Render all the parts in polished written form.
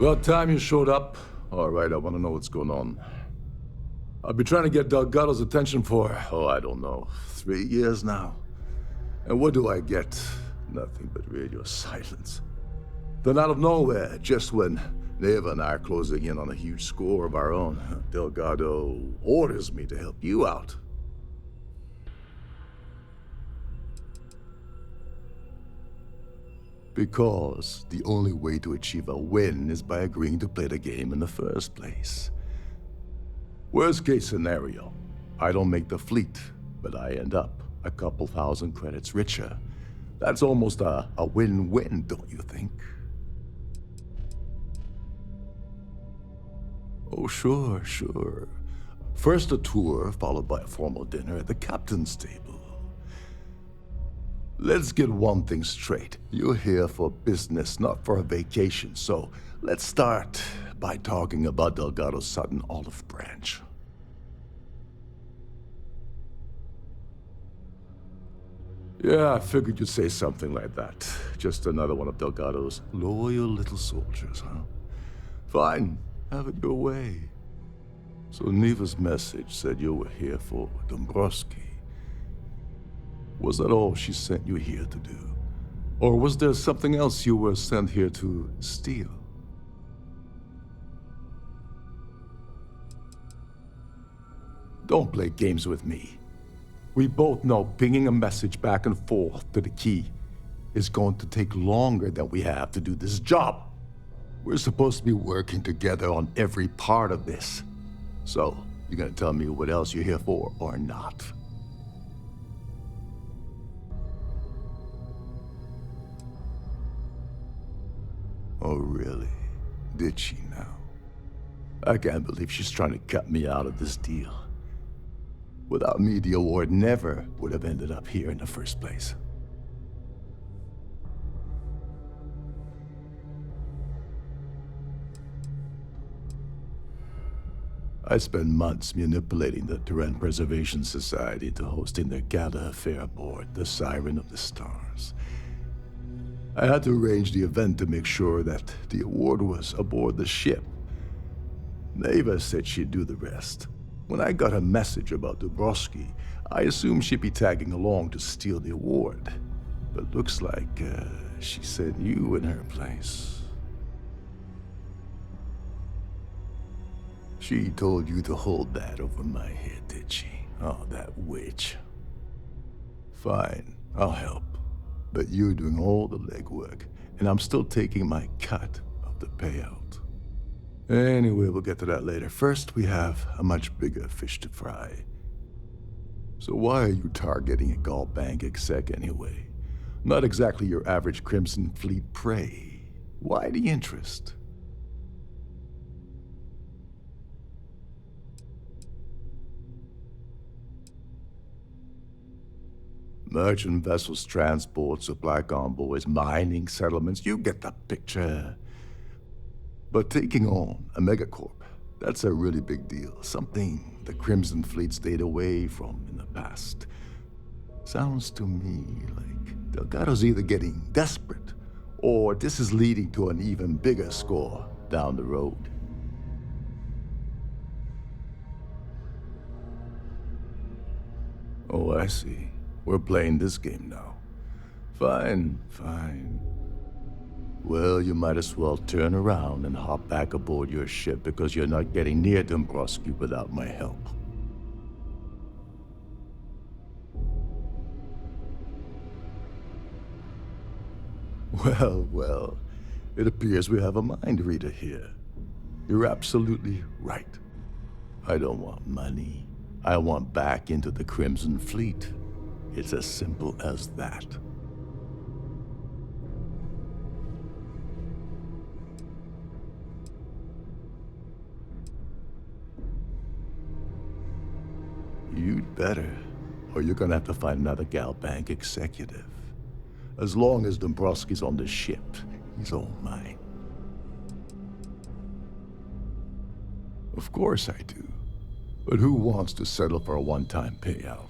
About time you showed up. All right, I want to know what's going on. I've been trying to get Delgado's attention for, I don't know, 3 years now. And what do I get? Nothing but radio silence. Then out of nowhere, just when Neva and I are closing in on a huge score of our own, Delgado orders me to help you out. Because the only way to achieve a win is by agreeing to play the game in the first place. Worst case scenario, I don't make the fleet, but I end up a couple thousand credits richer. That's almost a win-win, don't you think? Oh, sure. First a tour, followed by a formal dinner at the captain's table. Let's get one thing straight. You're here for business, not for a vacation, so let's start by talking about Delgado's sudden olive branch. Yeah, I figured you'd say something like that. Just another one of Delgado's loyal little soldiers, huh? Fine, have it your way. So Neva's message said you were here for Dombrowski. Was that all she sent you here to do? Or was there something else you were sent here to steal? Don't play games with me. We both know pinging a message back and forth to the key is going to take longer than we have to do this job. We're supposed to be working together on every part of this. So, you gonna tell me what else you're here for or not? Oh, really? Did she now? I can't believe she's trying to cut me out of this deal. Without me, the award never would have ended up here in the first place. I spent months manipulating the Terran Preservation Society into hosting their gala affair aboard the Siren of the Stars. I had to arrange the event to make sure that the award was aboard the ship. Neva said she'd do the rest. When I got a message about Dubrovsky, I assumed she'd be tagging along to steal the award. But looks like she sent you in her place. She told you to hold that over my head, did she? Oh, that witch. Fine, I'll help. But you're doing all the legwork, and I'm still taking my cut of the payout. Anyway, we'll get to that later. First, we have a much bigger fish to fry. So why are you targeting a Gall Bank exec anyway? Not exactly your average Crimson Fleet prey. Why the interest? Merchant vessels, transport, supply convoys, mining settlements, you get the picture. But taking on a megacorp, that's a really big deal. Something the Crimson Fleet stayed away from in the past. Sounds to me like Delgado's either getting desperate, or this is leading to an even bigger score down the road. Oh, I see. We're playing this game now. Fine. Well, you might as well turn around and hop back aboard your ship because you're not getting near Dombrowski without my help. Well, it appears we have a mind reader here. You're absolutely right. I don't want money. I want back into the Crimson Fleet. It's as simple as that. You'd better, or you're gonna have to find another Gal Bank executive. As long as Dombrowski's on the ship, he's all mine. Of course I do. But who wants to settle for a one-time payout?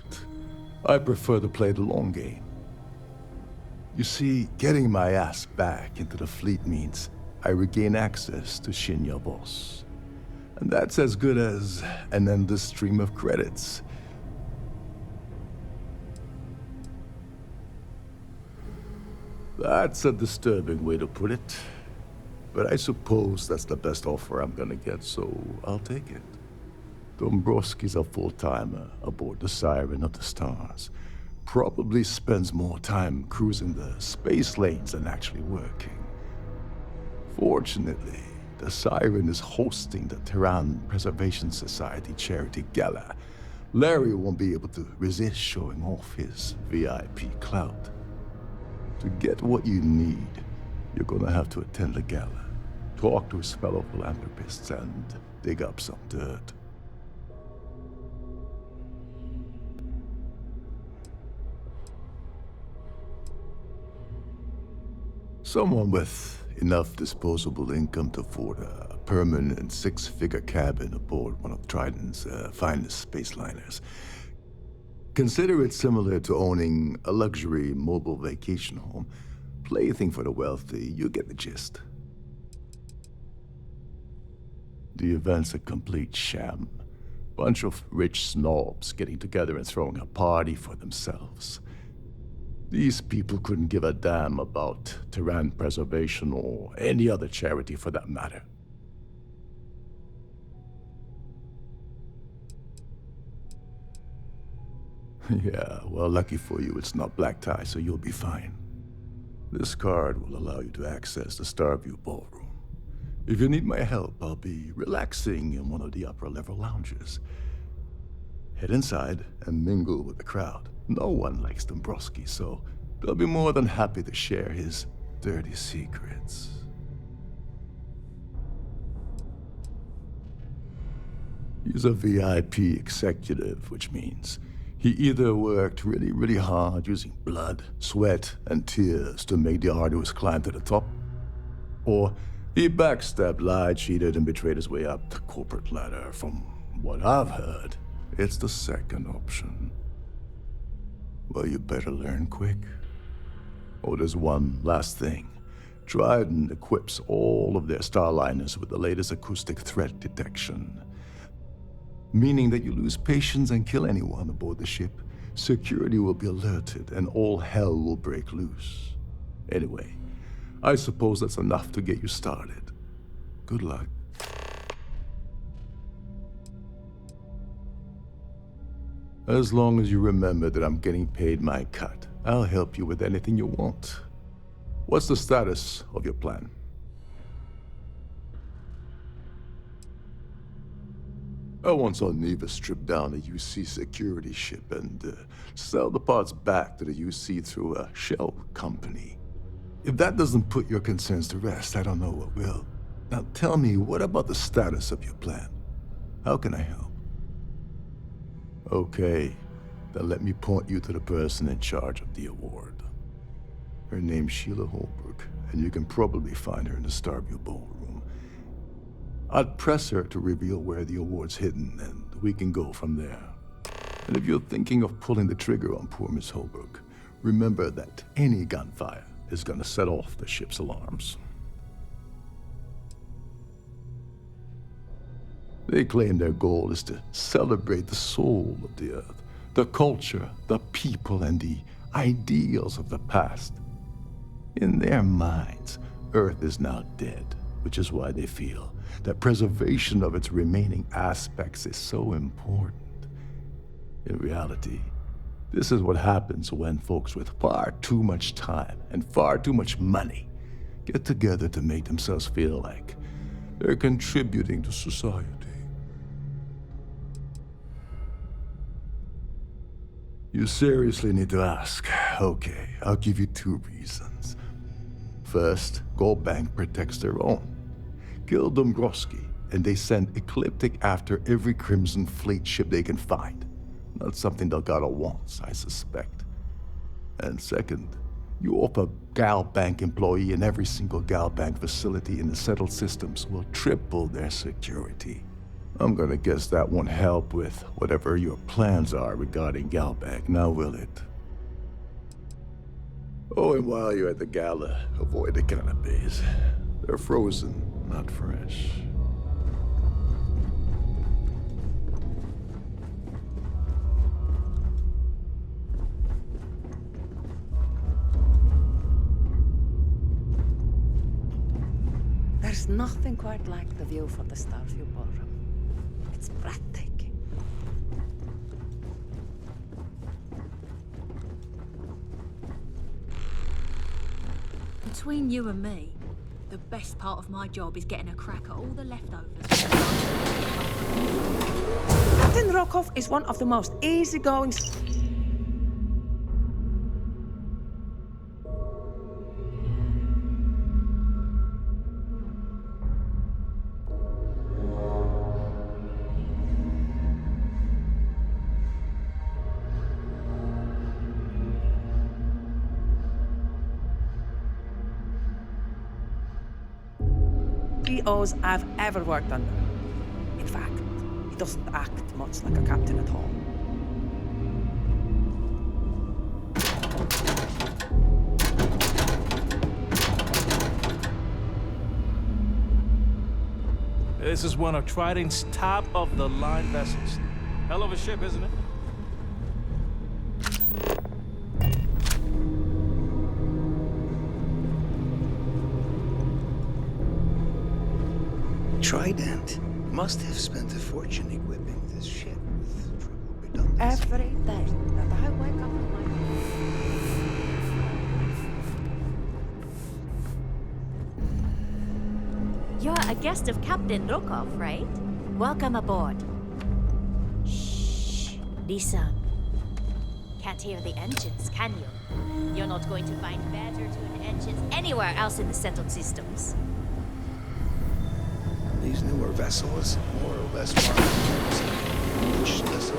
I prefer to play the long game. You see, getting my ass back into the fleet means I regain access to Shinya Boss. And that's as good as an endless stream of credits. That's a disturbing way to put it. But I suppose that's the best offer I'm gonna get, so I'll take it. Dombrowski's a full-timer aboard the Siren of the Stars. Probably spends more time cruising the space lanes than actually working. Fortunately, the Siren is hosting the Terran Preservation Society charity gala. Larry won't be able to resist showing off his VIP clout. To get what you need, you're gonna have to attend the gala, talk to his fellow philanthropists, and dig up some dirt. Someone with enough disposable income to afford a permanent six-figure cabin aboard one of Triton's finest spaceliners. Consider it similar to owning a luxury mobile vacation home. Plaything for the wealthy, you get the gist. The event's a complete sham. Bunch of rich snobs getting together and throwing a party for themselves. These people couldn't give a damn about Terran preservation or any other charity for that matter. Yeah, well, lucky for you, it's not black tie, so you'll be fine. This card will allow you to access the Starfield ballroom. If you need my help, I'll be relaxing in one of the upper-level lounges. Head inside and mingle with the crowd. No one likes Dombrowski, so they'll be more than happy to share his dirty secrets. He's a VIP executive, which means he either worked really, really hard using blood, sweat, and tears to make the arduous climb to the top, or he backstabbed, lied, cheated, and betrayed his way up the corporate ladder. From what I've heard, it's the second option. Well, you better learn quick. Oh, there's one last thing. Trident equips all of their starliners with the latest acoustic threat detection. Meaning that you lose patience and kill anyone aboard the ship, security will be alerted and all hell will break loose. Anyway, I suppose that's enough to get you started. Good luck. As long as you remember that I'm getting paid my cut, I'll help you with anything you want. What's the status of your plan? I once saw Neva strip down a UC security ship and sell the parts back to the UC through a shell company. If that doesn't put your concerns to rest, I don't know what will. Now tell me, what about the status of your plan? How can I help? Okay, then let me point you to the person in charge of the award. Her name's Sheila Holbrook, and you can probably find her in the Starview ballroom. I'd press her to reveal where the award's hidden, and we can go from there. And if you're thinking of pulling the trigger on poor Miss Holbrook, remember that any gunfire is gonna set off the ship's alarms. They claim their goal is to celebrate the soul of the Earth, the culture, the people, and the ideals of the past. In their minds, Earth is now dead, which is why they feel that preservation of its remaining aspects is so important. In reality, this is what happens when folks with far too much time and far too much money get together to make themselves feel like they're contributing to society. You seriously need to ask. Okay, I'll give you 2 reasons. First, Goldbank protects their own. Kill Dombrowski, and they send Ecliptic after every Crimson Fleet ship they can find. Not something Delgado wants, I suspect. And second, you offer Galbank employee in every single Galbank facility in the settled systems will triple their security. I'm gonna guess that won't help with whatever your plans are regarding Galbank, now will it? Oh, and while you're at the gala, avoid the cannabis. They're frozen, not fresh. There's nothing quite like the view from the Starfield ballroom. It's breathtaking. Between you and me, the best part of my job is getting a crack at all the leftovers. Captain Rokov is one of the most easygoing... CEOs I've ever worked under. In fact, he doesn't act much like a captain at all. This is one of Trident's top-of-the-line vessels. Hell of a ship, isn't it? Trident must have spent a fortune equipping this ship with triple redundancy. Every day that I wake up in my... You're a guest of Captain Rokov, right? Welcome aboard. Shh. Listen. Can't hear the engines, can you? You're not going to find better-tuned engines anywhere else in the settled systems. These newer vessels, more or less modern, push less.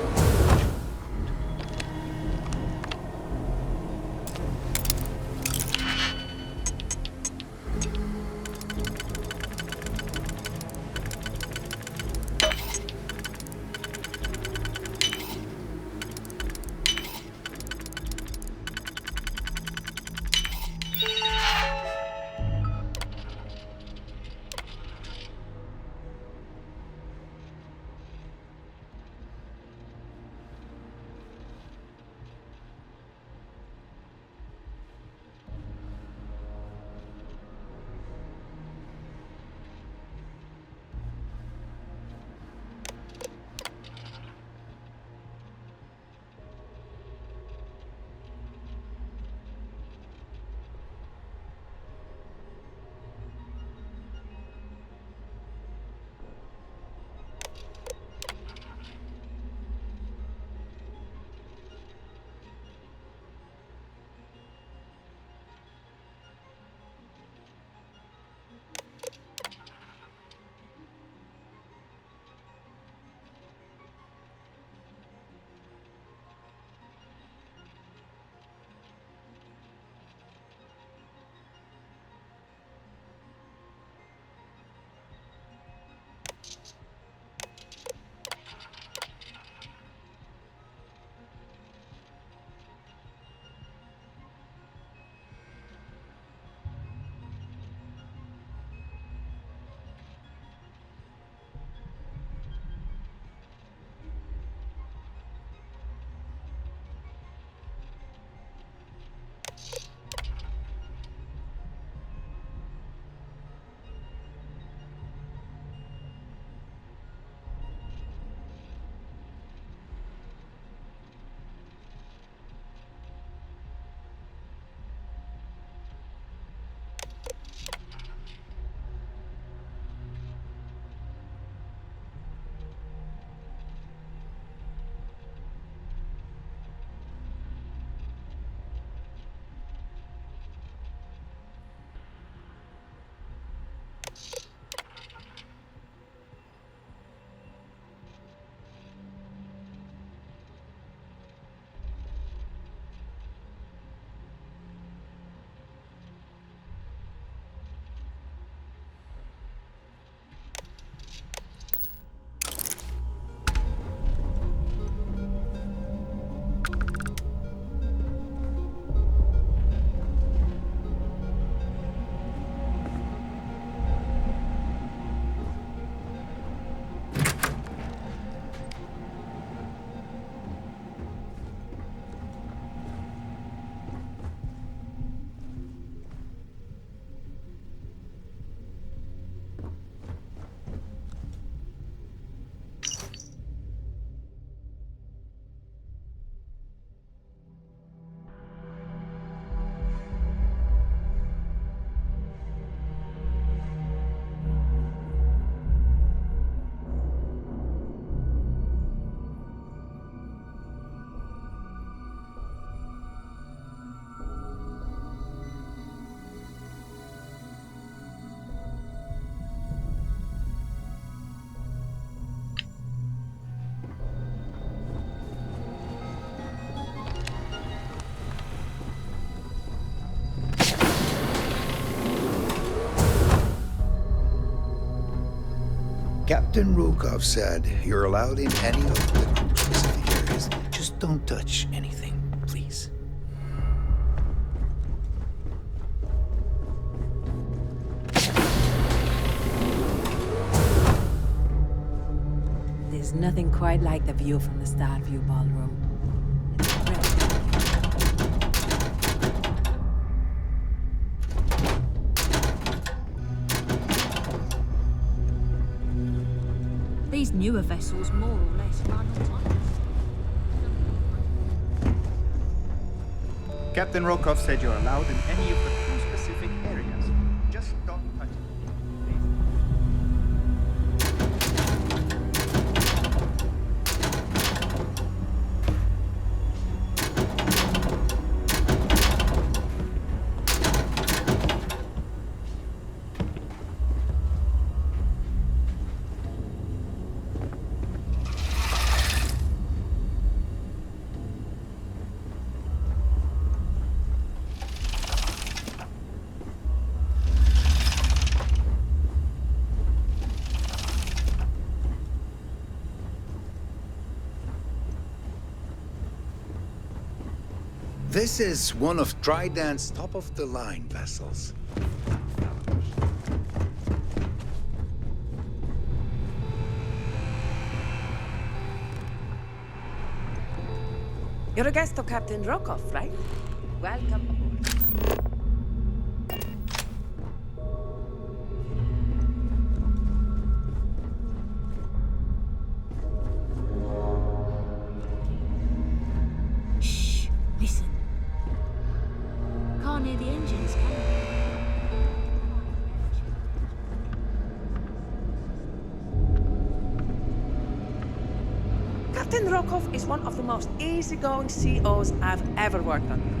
Captain Rukov said you're allowed in any of the crew-specific areas. Just don't touch anything, please. There's nothing quite like the view from the Starfield ballroom. It's breathtaking. These newer vessels more or less run autonomous. Captain Rokov said you're allowed in any of the crew-specific areas. Just don't touch it. This is one of Trident's top-of-the-line vessels. You're a guest of Captain Rokov, right? Welcome aboard. Shh, listen. Can't hear the engines, can you? Captain Rokov is one of the most easygoing COs I've ever worked under.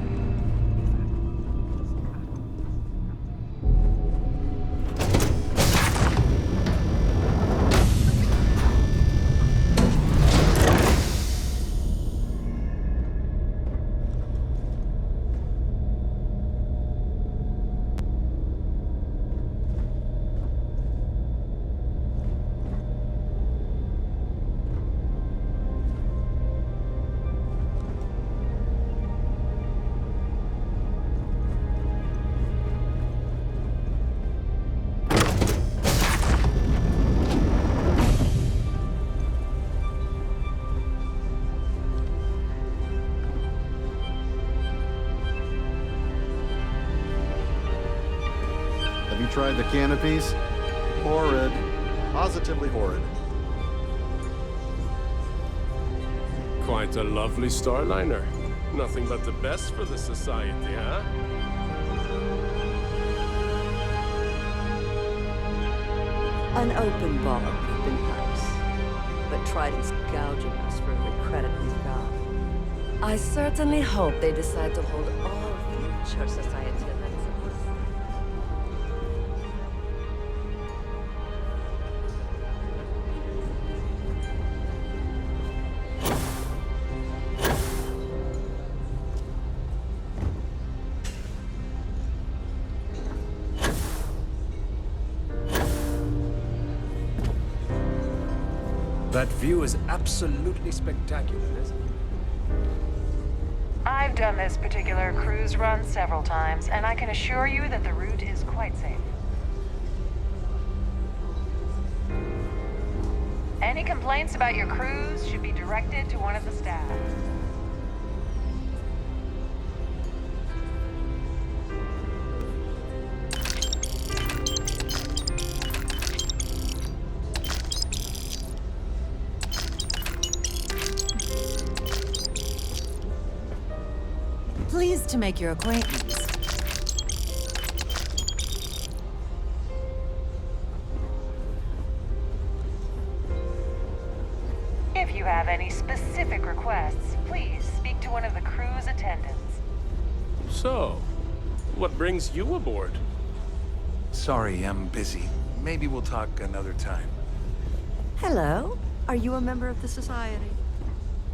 Have you tried the canopies? Horrid. Positively horrid. Quite a lovely starliner. Nothing but the best for the society, huh? An open bar, perhaps. But Trident's gouging us for every credit we've got. I certainly hope they decide to hold all future society events. That view is absolutely spectacular, isn't it? I've done this particular cruise run several times, and I can assure you that the route is quite safe. Any complaints about your cruise should be directed to one of the staff. Pleased to make your acquaintance. If you have any specific requests, please speak to one of the cruise attendants. So, what brings you aboard? Sorry, I'm busy. Maybe we'll talk another time. Hello. Are you a member of the Society?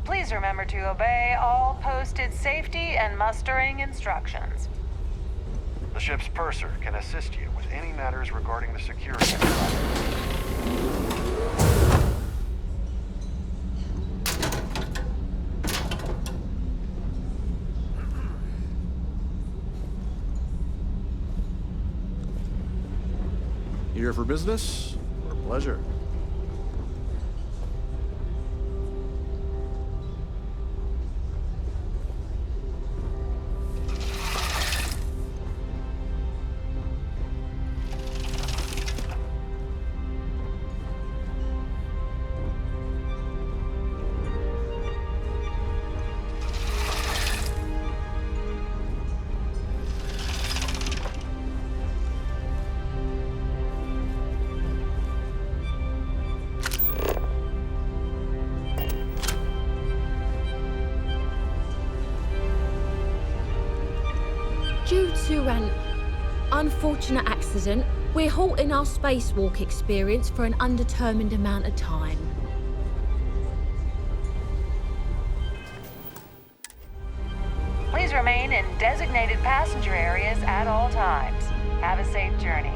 Please remember to obey all posted safety and mustering instructions. The ship's purser can assist you with any matters regarding the security of the Here for business or pleasure? Due to an unfortunate accident, we're halting our spacewalk experience for an undetermined amount of time. Please remain in designated passenger areas at all times. Have a safe journey.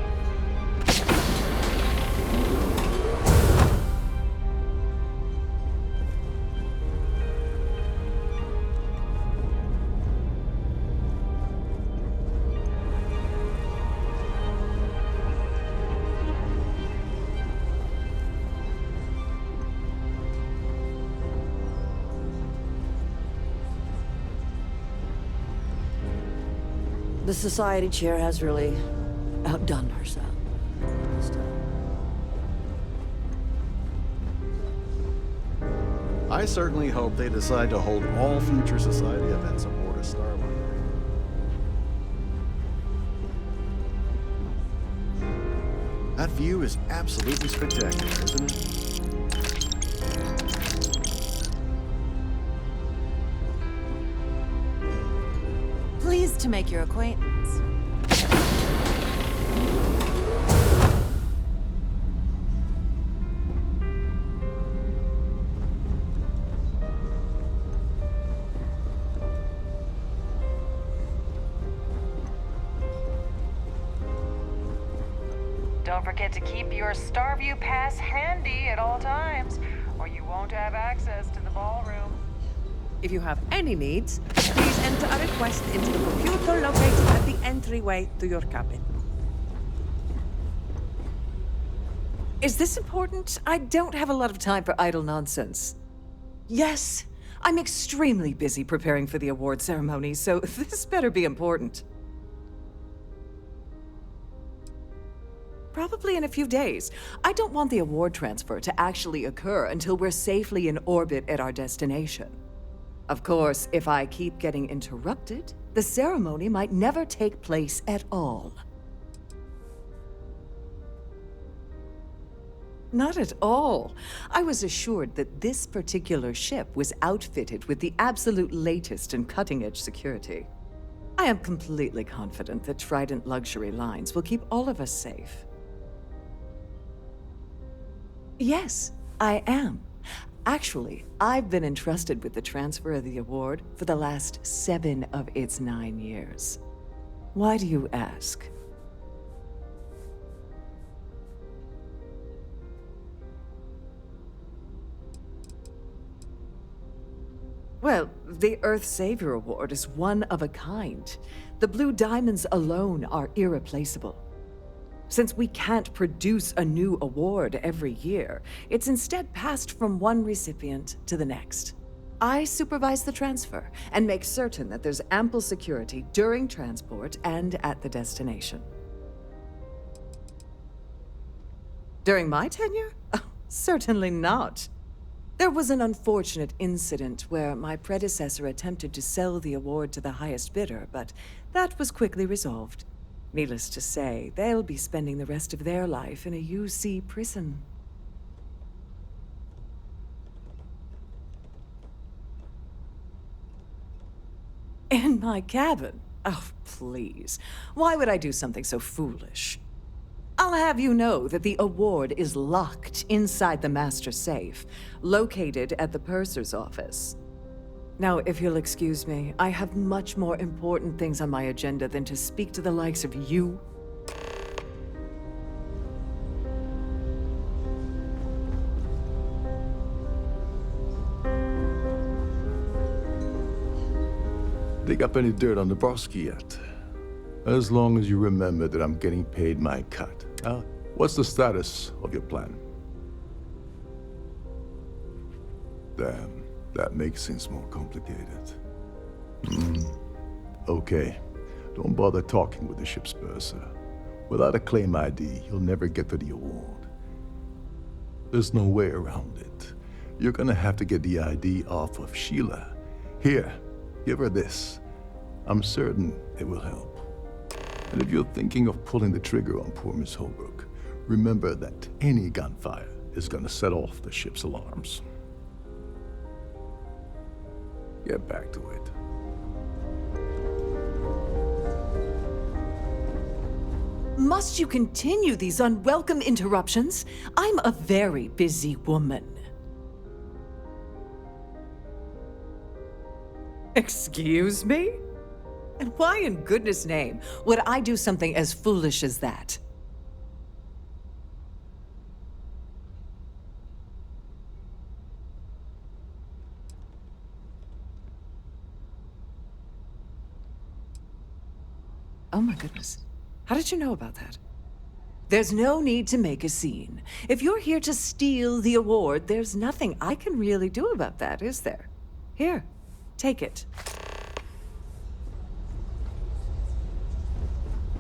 The Society Chair has really outdone herself this time. I certainly hope they decide to hold all future Society events aboard a Starliner. That view is absolutely spectacular, isn't it? Pleased to make your acquaintance. Don't forget to keep your Starview pass handy at all times, or you won't have access to the ballroom. If you have any needs, please enter a request into the computer located at the entryway to your cabin. Is this important? I don't have a lot of time for idle nonsense. Yes, I'm extremely busy preparing for the award ceremony, so this better be important. Probably in a few days. I don't want the award transfer to actually occur until we're safely in orbit at our destination. Of course, if I keep getting interrupted, the ceremony might never take place at all. Not at all. I was assured that this particular ship was outfitted with the absolute latest and cutting-edge security. I am completely confident that Trident Luxury Lines will keep all of us safe. Yes, I am. Actually, I've been entrusted with the transfer of the award for the last 7 of its 9 years. Why do you ask? Well, the Earth Savior Award is one of a kind. The Blue Diamonds alone are irreplaceable. Since we can't produce a new award every year, it's instead passed from one recipient to the next. I supervise the transfer and make certain that there's ample security during transport and at the destination. During my tenure? Oh, certainly not. There was an unfortunate incident where my predecessor attempted to sell the award to the highest bidder, but that was quickly resolved. Needless to say, they'll be spending the rest of their life in a UC prison. In my cabin? Oh, please. Why would I do something so foolish? I'll have you know that the award is locked inside the master safe, located at the purser's office. Now, if you'll excuse me, I have much more important things on my agenda than to speak to the likes of you. Dig up any dirt on the Broski yet? As long as you remember that I'm getting paid my cut, I'll What's the status of your plan? Damn, that makes things more complicated. Okay, don't bother talking with the ship's bursar. Without a claim ID, you'll never get to the award. There's no way around it. You're gonna have to get the ID off of Sheila. Here, give her this. I'm certain it will help. And if you're thinking of pulling the trigger on poor Miss Holbrook, remember that any gunfire is gonna set off the ship's alarms. Get back to it. Must you continue these unwelcome interruptions? I'm a very busy woman. Excuse me? And why in goodness name would I do something as foolish as that? Oh my goodness. How did you know about that? There's no need to make a scene. If you're here to steal the award, there's nothing I can really do about that, is there? Here, take it.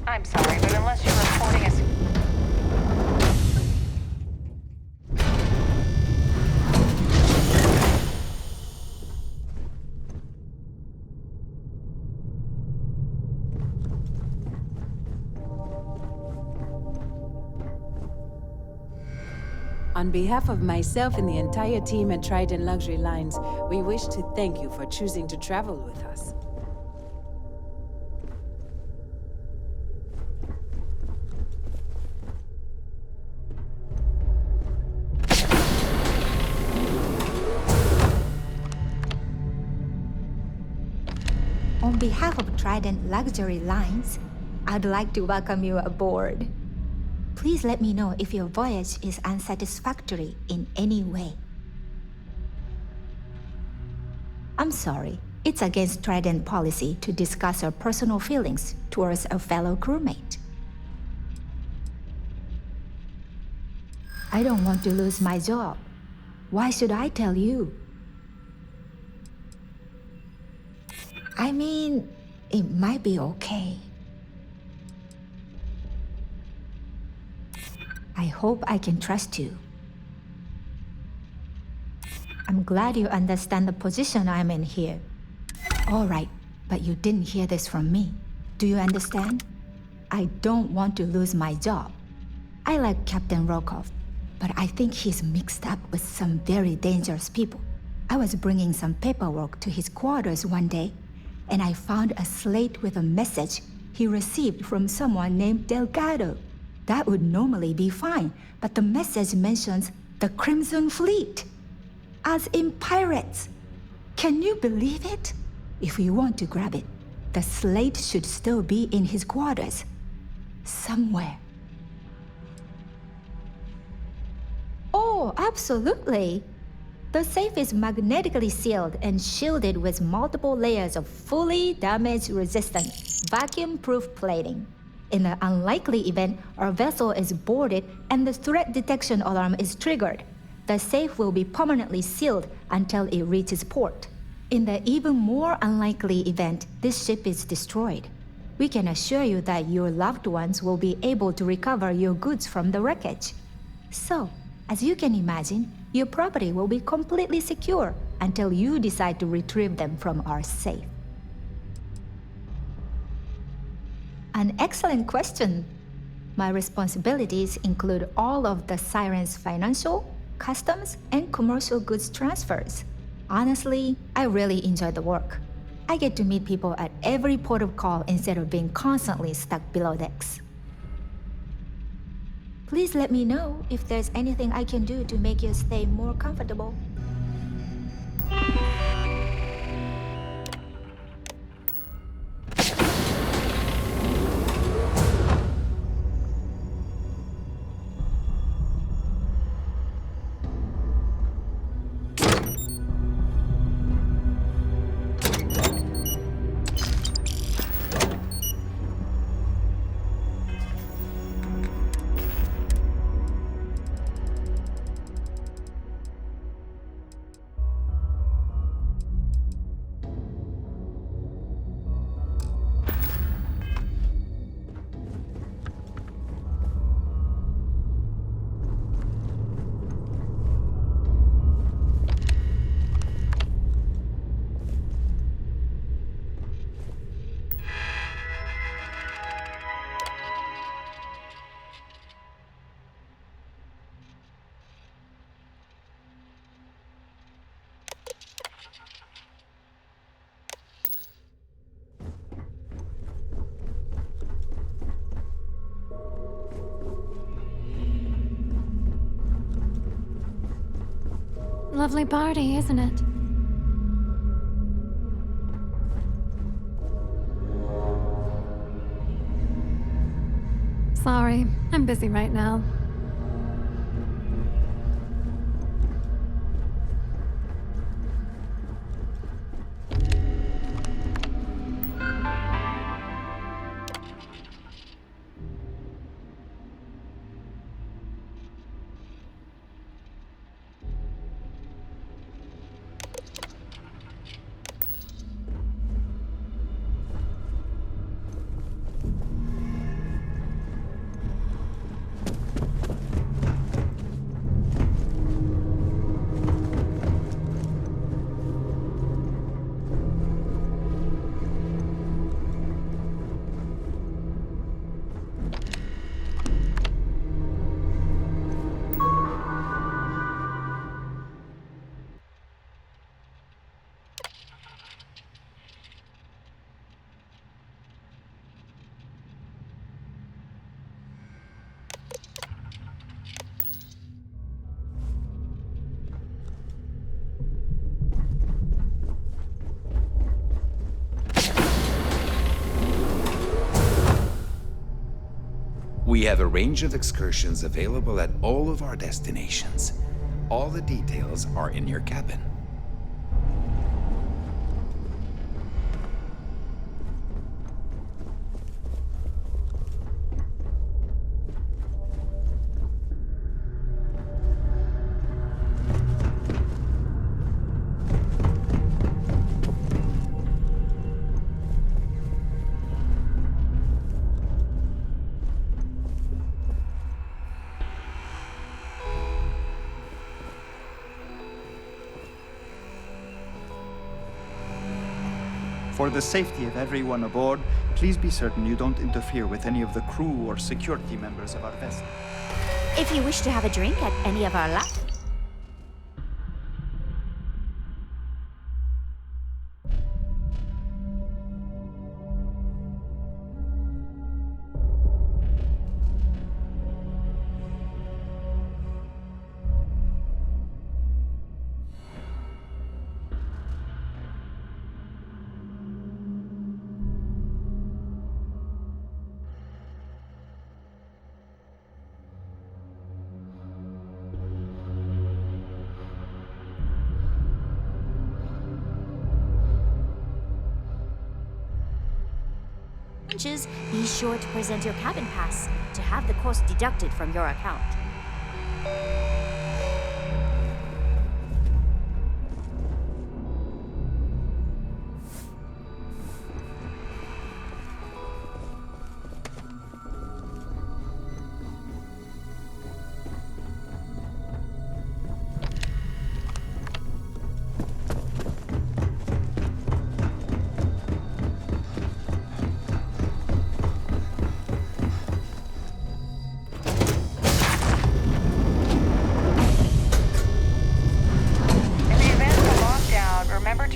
I'm sorry, but unless you're reporting us... On behalf of myself and the entire team at Trident Luxury Lines, we wish to thank you for choosing to travel with us. On behalf of Trident Luxury Lines, I'd like to welcome you aboard. Please let me know if your voyage is unsatisfactory in any way. I'm sorry, it's against Trident policy to discuss our personal feelings towards a fellow crewmate. I don't want to lose my job. Why should I tell you? I mean, it might be okay. I hope I can trust you. I'm glad you understand the position I'm in here. All right, but you didn't hear this from me. Do you understand? I don't want to lose my job. I like Captain Rokov, but I think he's mixed up with some very dangerous people. I was bringing some paperwork to his quarters one day, and I found a slate with a message he received from someone named Delgado. That would normally be fine, but the message mentions the Crimson Fleet, as in pirates. Can you believe it? If you want to grab it, the slate should still be in his quarters, somewhere. Oh, absolutely. The safe is magnetically sealed and shielded with multiple layers of fully damage-resistant, vacuum-proof plating. In the unlikely event our vessel is boarded and the threat detection alarm is triggered, the safe will be permanently sealed until it reaches port. In the even more unlikely event this ship is destroyed, we can assure you that your loved ones will be able to recover your goods from the wreckage. So, as you can imagine, your property will be completely secure until you decide to retrieve them from our safe. An excellent question. My responsibilities include all of the Siren's financial, customs, and commercial goods transfers. Honestly, I really enjoy the work. I get to meet people at every port of call instead of being constantly stuck below decks. Please let me know if there's anything I can do to make your stay more comfortable. Lovely party, isn't it? Sorry, I'm busy right now. We have a range of excursions available at all of our destinations. All the details are in your cabin. For the safety of everyone aboard, please be certain you don't interfere with any of the crew or security members of our vessel. If you wish to have a drink at any of our lounges, be sure to present your cabin pass to have the cost deducted from your account.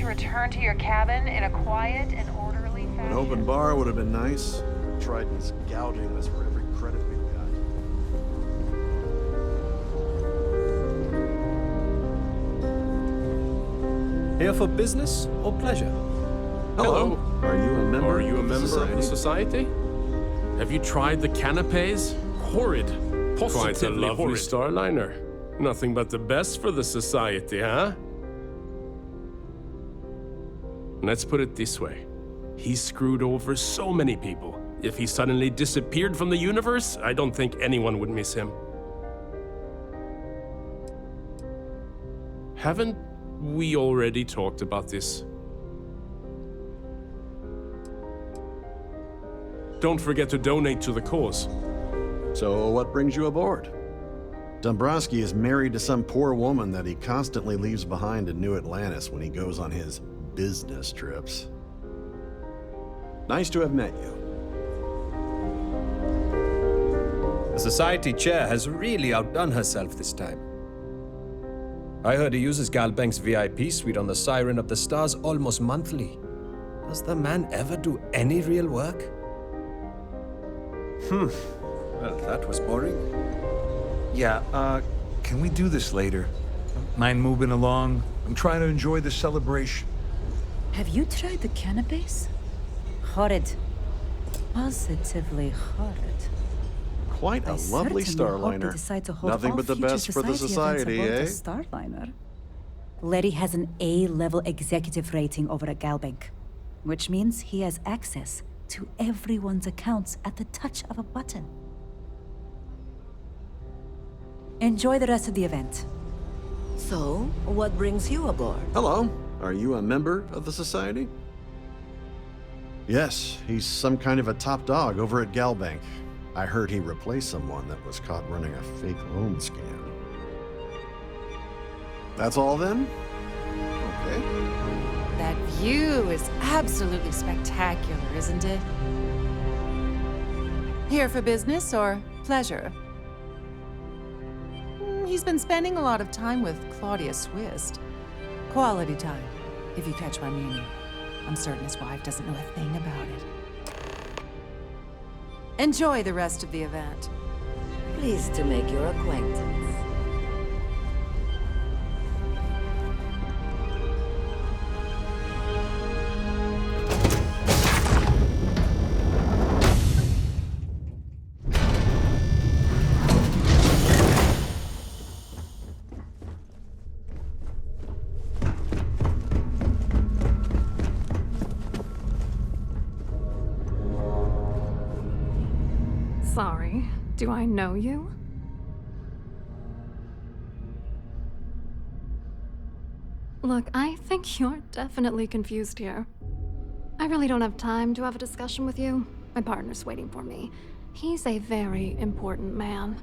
Return to your cabin in a quiet and orderly fashion. An open bar would have been nice. Triton's gouging us for every credit we've got. Here for business or pleasure? Hello. Are you a member? Are you a member of the society? Have you tried the canapes? Horrid. Positively Quite a lovely horrid. Starliner. Nothing but the best for the society, huh? Let's put it this way. He screwed over so many people. If he suddenly disappeared from the universe, I don't think anyone would miss him. Haven't we already talked about this? Don't forget to donate to the cause. So what brings you aboard? Dombrowski is married to some poor woman that he constantly leaves behind in New Atlantis when he goes on his business trips. Nice to have met you. The society chair has really outdone herself this time. I heard he uses Galbank's VIP suite on the Siren of the Stars almost monthly. Does the man ever do any real work? Well, that was boring. Yeah, can we do this later? Mind moving along? I'm trying to enjoy the celebration. Have you tried the cannabis? Horrid. Positively horrid. Quite a lovely Starliner. Nothing but the best for the society, eh? Starliner. Larry has an A-level executive rating over at Galbank, which means he has access to everyone's accounts at the touch of a button. Enjoy the rest of the event. So, what brings you aboard? Hello. Are you a member of the society? Yes, he's some kind of a top dog over at Galbank. I heard he replaced someone that was caught running a fake loan scam. That's all then? Okay. That view is absolutely spectacular, isn't it? Here for business or pleasure? He's been spending a lot of time with Claudia Swist. Quality time, if you catch my meaning. I'm certain his wife doesn't know a thing about it. Enjoy the rest of the event. Pleased to make your acquaintance. Sorry, do I know you? Look, I think you're definitely confused here. I really don't have time to have a discussion with you. My partner's waiting for me. He's a very important man.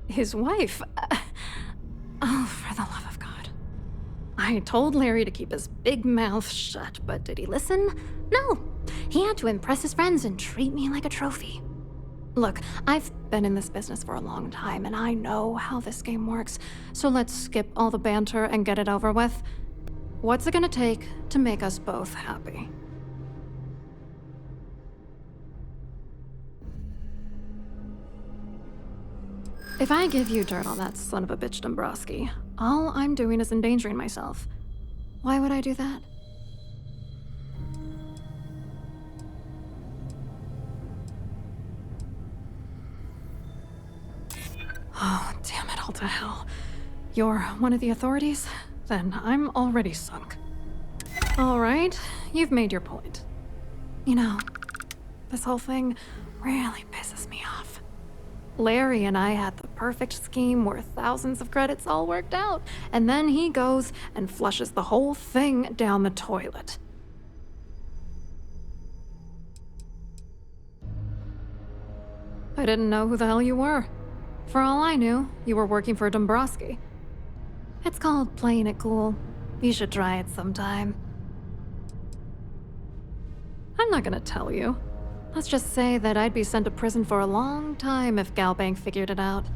His wife? Oh, for the love of God. I told Larry to keep his big mouth shut, but did he listen? No. He had to impress his friends and treat me like a trophy. Look, I've been in this business for a long time, and I know how this game works, so let's skip all the banter and get it over with. What's it gonna take to make us both happy? If I give you dirt on that son of a bitch Dombrowski, all I'm doing is endangering myself. Why would I do that? Oh, damn it all to hell. You're one of the authorities? Then I'm already sunk. All right, you've made your point. You know, this whole thing really pisses me off. Larry and I had the perfect scheme worth thousands of credits all worked out, and then he goes and flushes the whole thing down the toilet. I didn't know who the hell you were. For all I knew, you were working for Dombrowski. It's called playing it cool. You should try it sometime. I'm not gonna tell you. Let's just say that I'd be sent to prison for a long time if Galbank figured it out.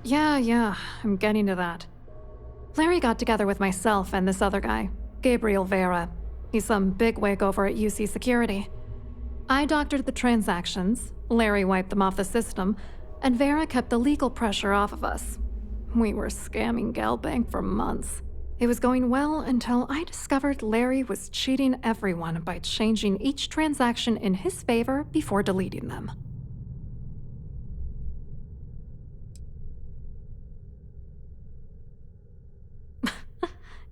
Yeah, I'm getting to that. Larry got together with myself and this other guy, Gabriel Vera. He's some bigwig over at UC Security. I doctored the transactions, Larry wiped them off the system, and Vera kept the legal pressure off of us. We were scamming Galbank for months. It was going well until I discovered Larry was cheating everyone by changing each transaction in his favor before deleting them.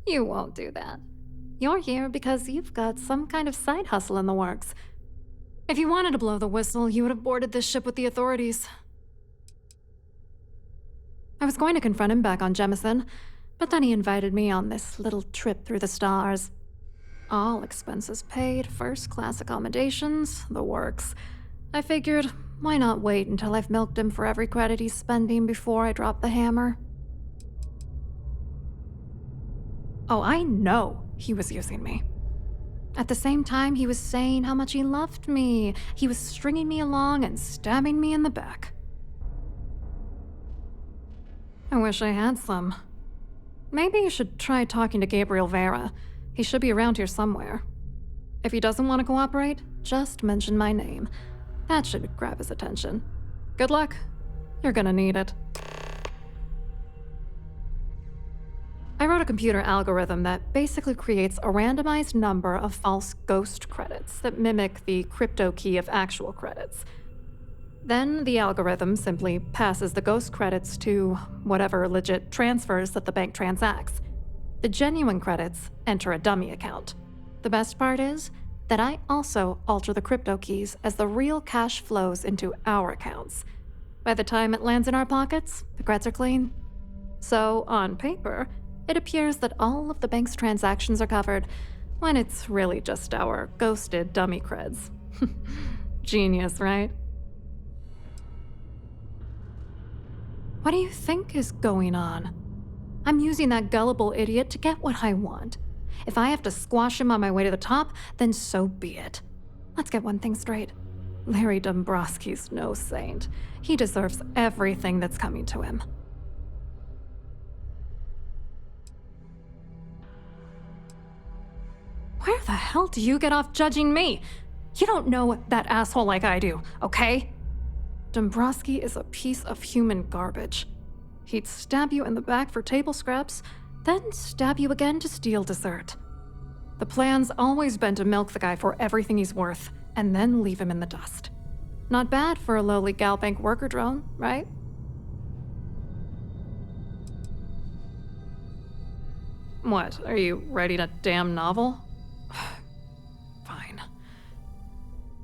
You won't do that. You're here because you've got some kind of side hustle in the works. If you wanted to blow the whistle, you would have boarded this ship with the authorities. I was going to confront him back on Jemison, but then he invited me on this little trip through the stars. All expenses paid, first-class accommodations, the works. I figured, why not wait until I've milked him for every credit he's spending before I drop the hammer? Oh, I know he was using me. At the same time, he was saying how much he loved me. He was stringing me along and stabbing me in the back. I wish I had some. Maybe you should try talking to Gabriel Vera. He should be around here somewhere. If he doesn't want to cooperate, just mention my name. That should grab his attention. Good luck. You're gonna need it. I wrote a computer algorithm that basically creates a randomized number of false ghost credits that mimic the crypto key of actual credits. Then the algorithm simply passes the ghost credits to whatever legit transfers that the bank transacts. The genuine credits enter a dummy account. The best part is that I also alter the crypto keys as the real cash flows into our accounts. By the time it lands in our pockets, the creds are clean. So, on paper, it appears that all of the bank's transactions are covered, when it's really just our ghosted dummy creds. Genius, right? What do you think is going on? I'm using that gullible idiot to get what I want. If I have to squash him on my way to the top, then so be it. Let's get one thing straight. Larry Dombrowski's no saint. He deserves everything that's coming to him. Where the hell do you get off judging me? You don't know that asshole like I do, okay? Dombrowski is a piece of human garbage. He'd stab you in the back for table scraps, then stab you again to steal dessert. The plan's always been to milk the guy for everything he's worth, and then leave him in the dust. Not bad for a lowly Galbank worker drone, right? What, are you writing a damn novel? Fine.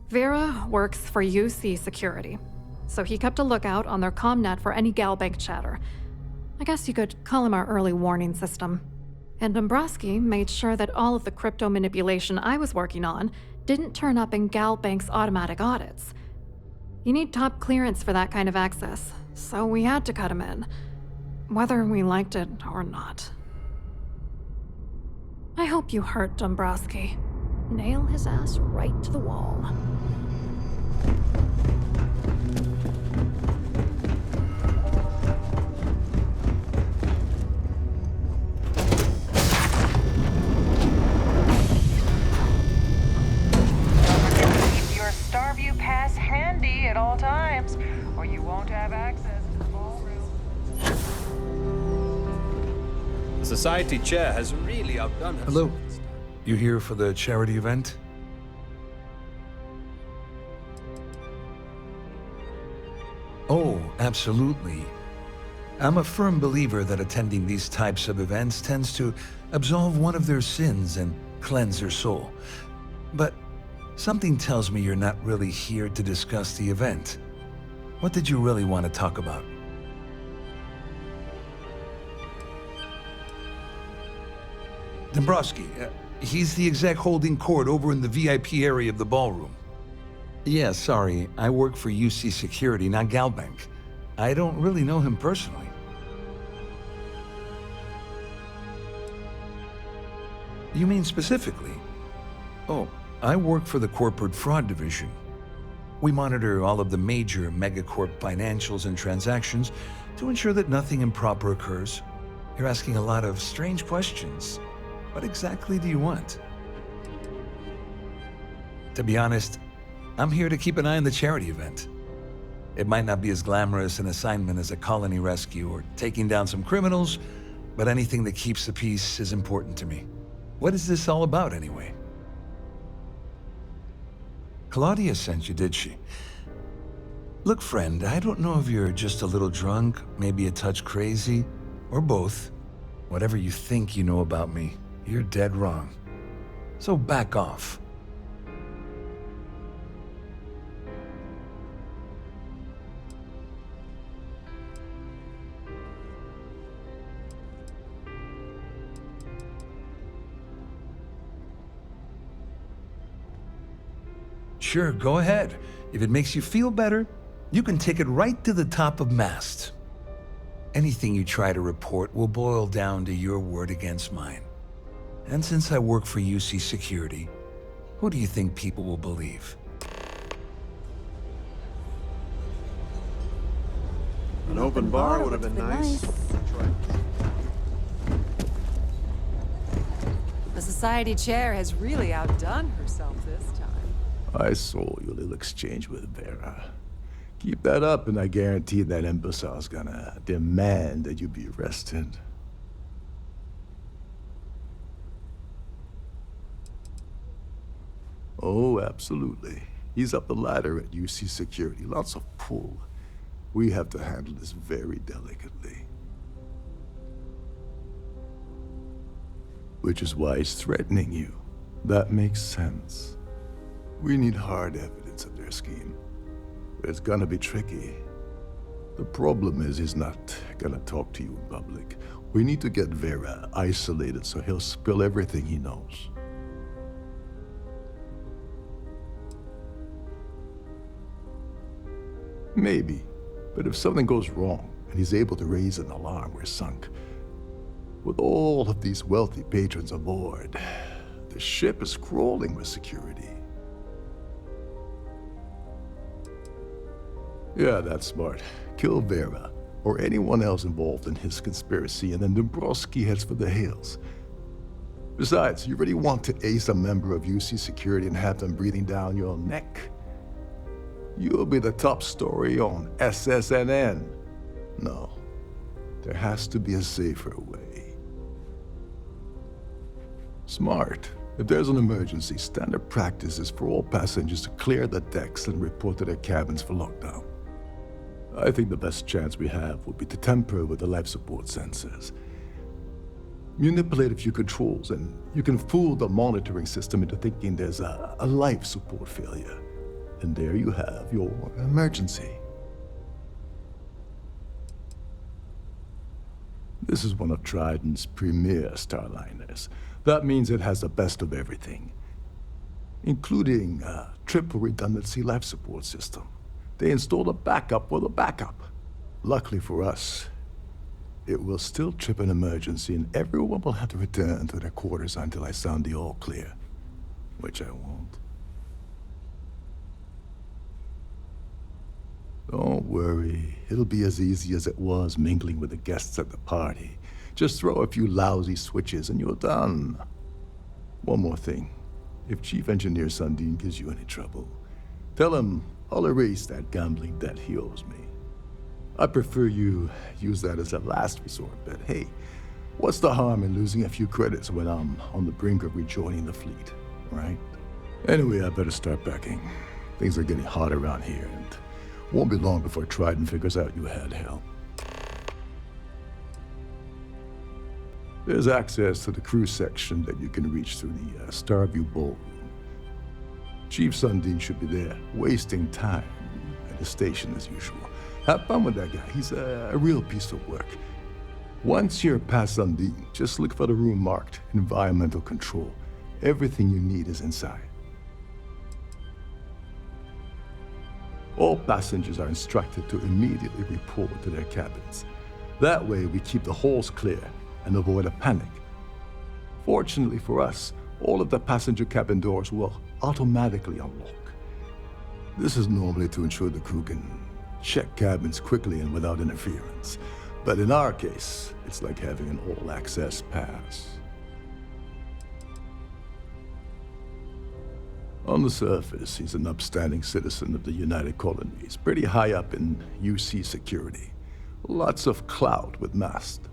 Vera works for UC Security, so he kept a lookout on their commnet for any Galbank chatter. I guess you could call him our early warning system. And Dombrowski made sure that all of the crypto manipulation I was working on didn't turn up in Galbank's automatic audits. You need top clearance for that kind of access, so we had to cut him in, whether we liked it or not. I hope you hurt Dombrowski. Nail his ass right to the wall. Keep your Starview pass handy at all times, or you won't have access to the ballroom. The society chair has really outdone herself. Hello. You here for the charity event? Oh, absolutely. I'm a firm believer that attending these types of events tends to absolve one of their sins and cleanse their soul. But something tells me you're not really here to discuss the event. What did you really want to talk about? Dombrowski, he's the exec holding court over in the VIP area of the ballroom. Yeah, sorry, I work for UC Security, not Galbank. I don't really know him personally. You mean specifically? Oh, I work for the Corporate Fraud Division. We monitor all of the major megacorp financials and transactions to ensure that nothing improper occurs. You're asking a lot of strange questions. What exactly do you want? To be honest, I'm here to keep an eye on the charity event. It might not be as glamorous an assignment as a colony rescue or taking down some criminals, but anything that keeps the peace is important to me. What is this all about, anyway? Claudia sent you, did she? Look, friend, I don't know if you're just a little drunk, maybe a touch crazy, or both. Whatever you think you know about me, you're dead wrong. So back off. Sure, go ahead. If it makes you feel better, you can take it right to the top of mast. Anything you try to report will boil down to your word against mine. And since I work for UC Security, who do you think people will believe? An open bar would have been nice. The The society chair has really outdone herself this time. I saw your little exchange with Vera. Keep that up, and I guarantee that imbecile's gonna demand that you be arrested. Oh, absolutely. He's up the ladder at UC Security. Lots of pull. We have to handle this very delicately. Which is why he's threatening you. That makes sense. We need hard evidence of their scheme. But it's gonna be tricky. The problem is he's not gonna talk to you in public. We need to get Vera isolated so he'll spill everything he knows. Maybe, but if something goes wrong and he's able to raise an alarm, we're sunk. With all of these wealthy patrons aboard, the ship is crawling with security. Yeah, that's smart. Kill Vera, or anyone else involved in his conspiracy, and then Dombrowski heads for the hills. Besides, you really want to ace a member of UC Security and have them breathing down your neck? You'll be the top story on SSNN. No, there has to be a safer way. Smart. If there's an emergency, standard practice is for all passengers to clear the decks and report to their cabins for lockdown. I think the best chance we have would be to tamper with the life support sensors. Manipulate a few controls, and you can fool the monitoring system into thinking there's a life support failure. And there you have your emergency. This is one of Trident's premier Starliners. That means it has the best of everything, including a triple redundancy life support system. They installed a backup with a backup. Luckily for us, it will still trip an emergency and everyone will have to return to their quarters until I sound the all clear, which I won't. Don't worry, it'll be as easy as it was mingling with the guests at the party. Just throw a few lousy switches and you're done. One more thing. If Chief Engineer Sundin gives you any trouble, tell him I'll erase that gambling debt he owes me. I prefer you use that as a last resort, but hey, what's the harm in losing a few credits when I'm on the brink of rejoining the fleet, right? Anyway, I better start packing. Things are getting hot around here, and won't be long before Trident figures out you had help. There's access to the crew section that you can reach through the Starview Ballroom. Chief Sundin should be there, wasting time at his station as usual. Have fun with that guy. He's a real piece of work. Once you're past Sundin, just look for the room marked Environmental Control. Everything you need is inside. All passengers are instructed to immediately report to their cabins. That way we keep the halls clear and avoid a panic. Fortunately for us, all of the passenger cabin doors will automatically unlock. This is normally to ensure the crew can check cabins quickly and without interference. But in our case, it's like having an all-access pass. On the surface, he's an upstanding citizen of the United Colonies, pretty high up in UC Security. Lots of clout with mast.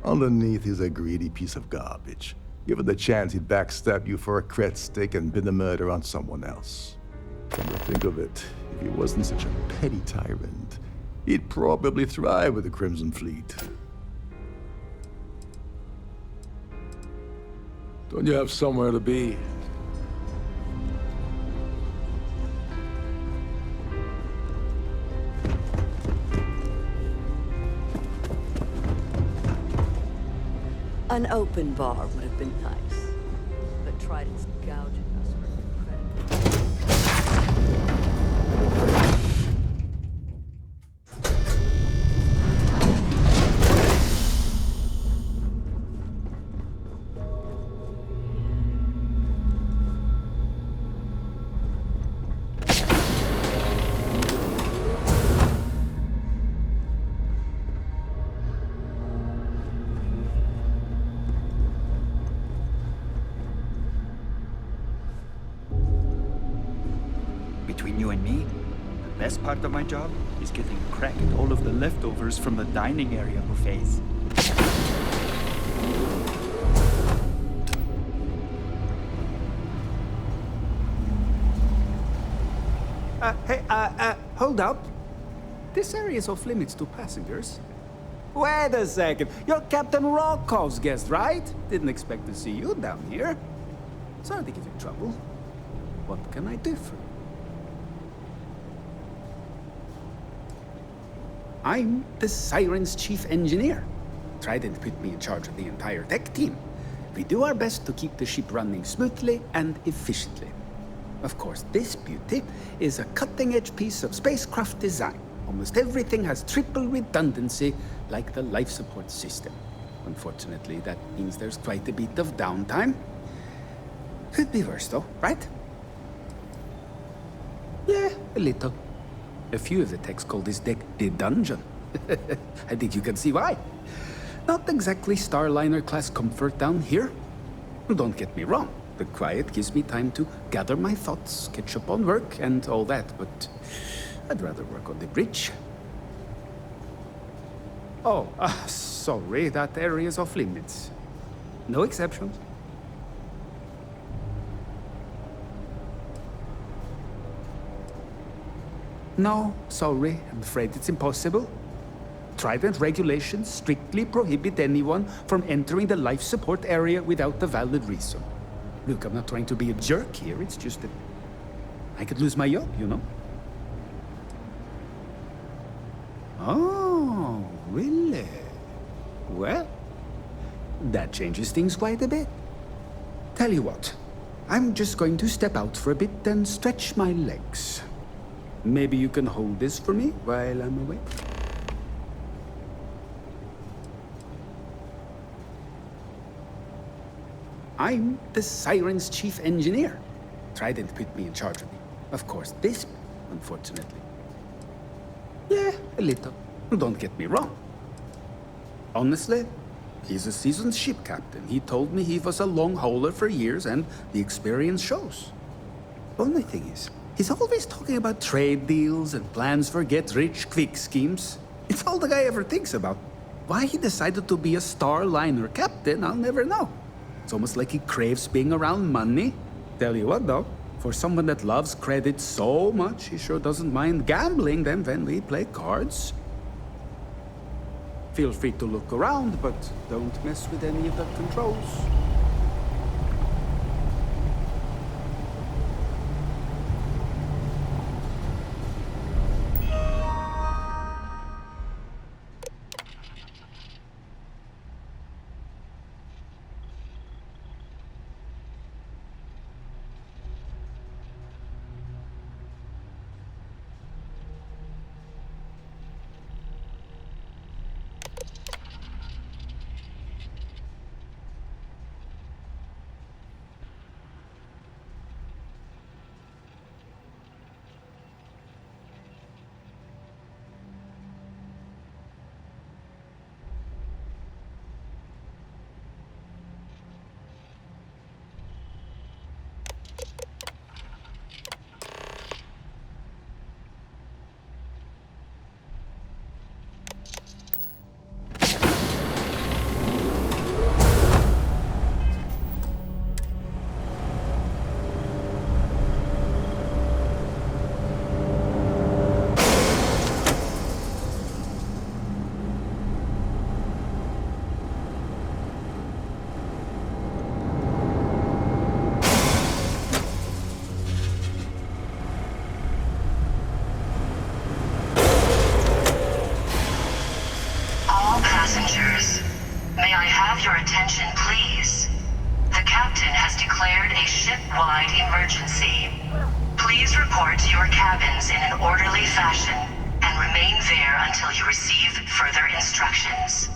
Underneath, he's a greedy piece of garbage. Given the chance, he'd backstab you for a cred stick and pin the murder on someone else. Come to think of it, if he wasn't such a petty tyrant, he'd probably thrive with the Crimson Fleet. Don't you have somewhere to be? An open bar would have been nice, but Trident's gouging us for credit. Between you and me, the best part of my job is getting a crack at all of the leftovers from the dining area buffets. Hold up. This area is off limits to passengers. Wait a second. You're Captain Rocko's guest, right? Didn't expect to see you down here. Sorry to give you trouble. What can I do for you? I'm the Siren's chief engineer. Trident put me in charge of the entire tech team. We do our best to keep the ship running smoothly and efficiently. Of course, this beauty is a cutting-edge piece of spacecraft design. Almost everything has triple redundancy, like the life support system. Unfortunately, that means there's quite a bit of downtime. Could be worse, though, right? Yeah, a little. A few of the techs call this deck the dungeon. I think you can see why. Not exactly Starliner-class comfort down here. Don't get me wrong. The quiet gives me time to gather my thoughts, catch up on work, and all that, but I'd rather work on the bridge. Oh, sorry, that area is off limits. No exceptions. No, sorry, I'm afraid it's impossible. Trident regulations strictly prohibit anyone from entering the life support area without a valid reason. Look, I'm not trying to be a jerk here, it's just that I could lose my job, you know? Oh, really? Well, that changes things quite a bit. Tell you what, I'm just going to step out for a bit and stretch my legs. Maybe you can hold this for me while I'm away? I'm the Siren's chief engineer. Trident put me in charge of it. Of course, this, unfortunately. Yeah, a little. Don't get me wrong. Honestly, he's a seasoned ship captain. He told me he was a long hauler for years, and the experience shows. Only thing is, he's always talking about trade deals and plans for get-rich-quick schemes. It's all the guy ever thinks about. Why he decided to be a Starliner captain, I'll never know. It's almost like he craves being around money. Tell you what, though, for someone that loves credit so much, he sure doesn't mind gambling them when we play cards. Feel free to look around, but don't mess with any of the controls. Passengers, may I have your attention, please? The captain has declared a ship-wide emergency. Please report to your cabins in an orderly fashion and remain there until you receive further instructions.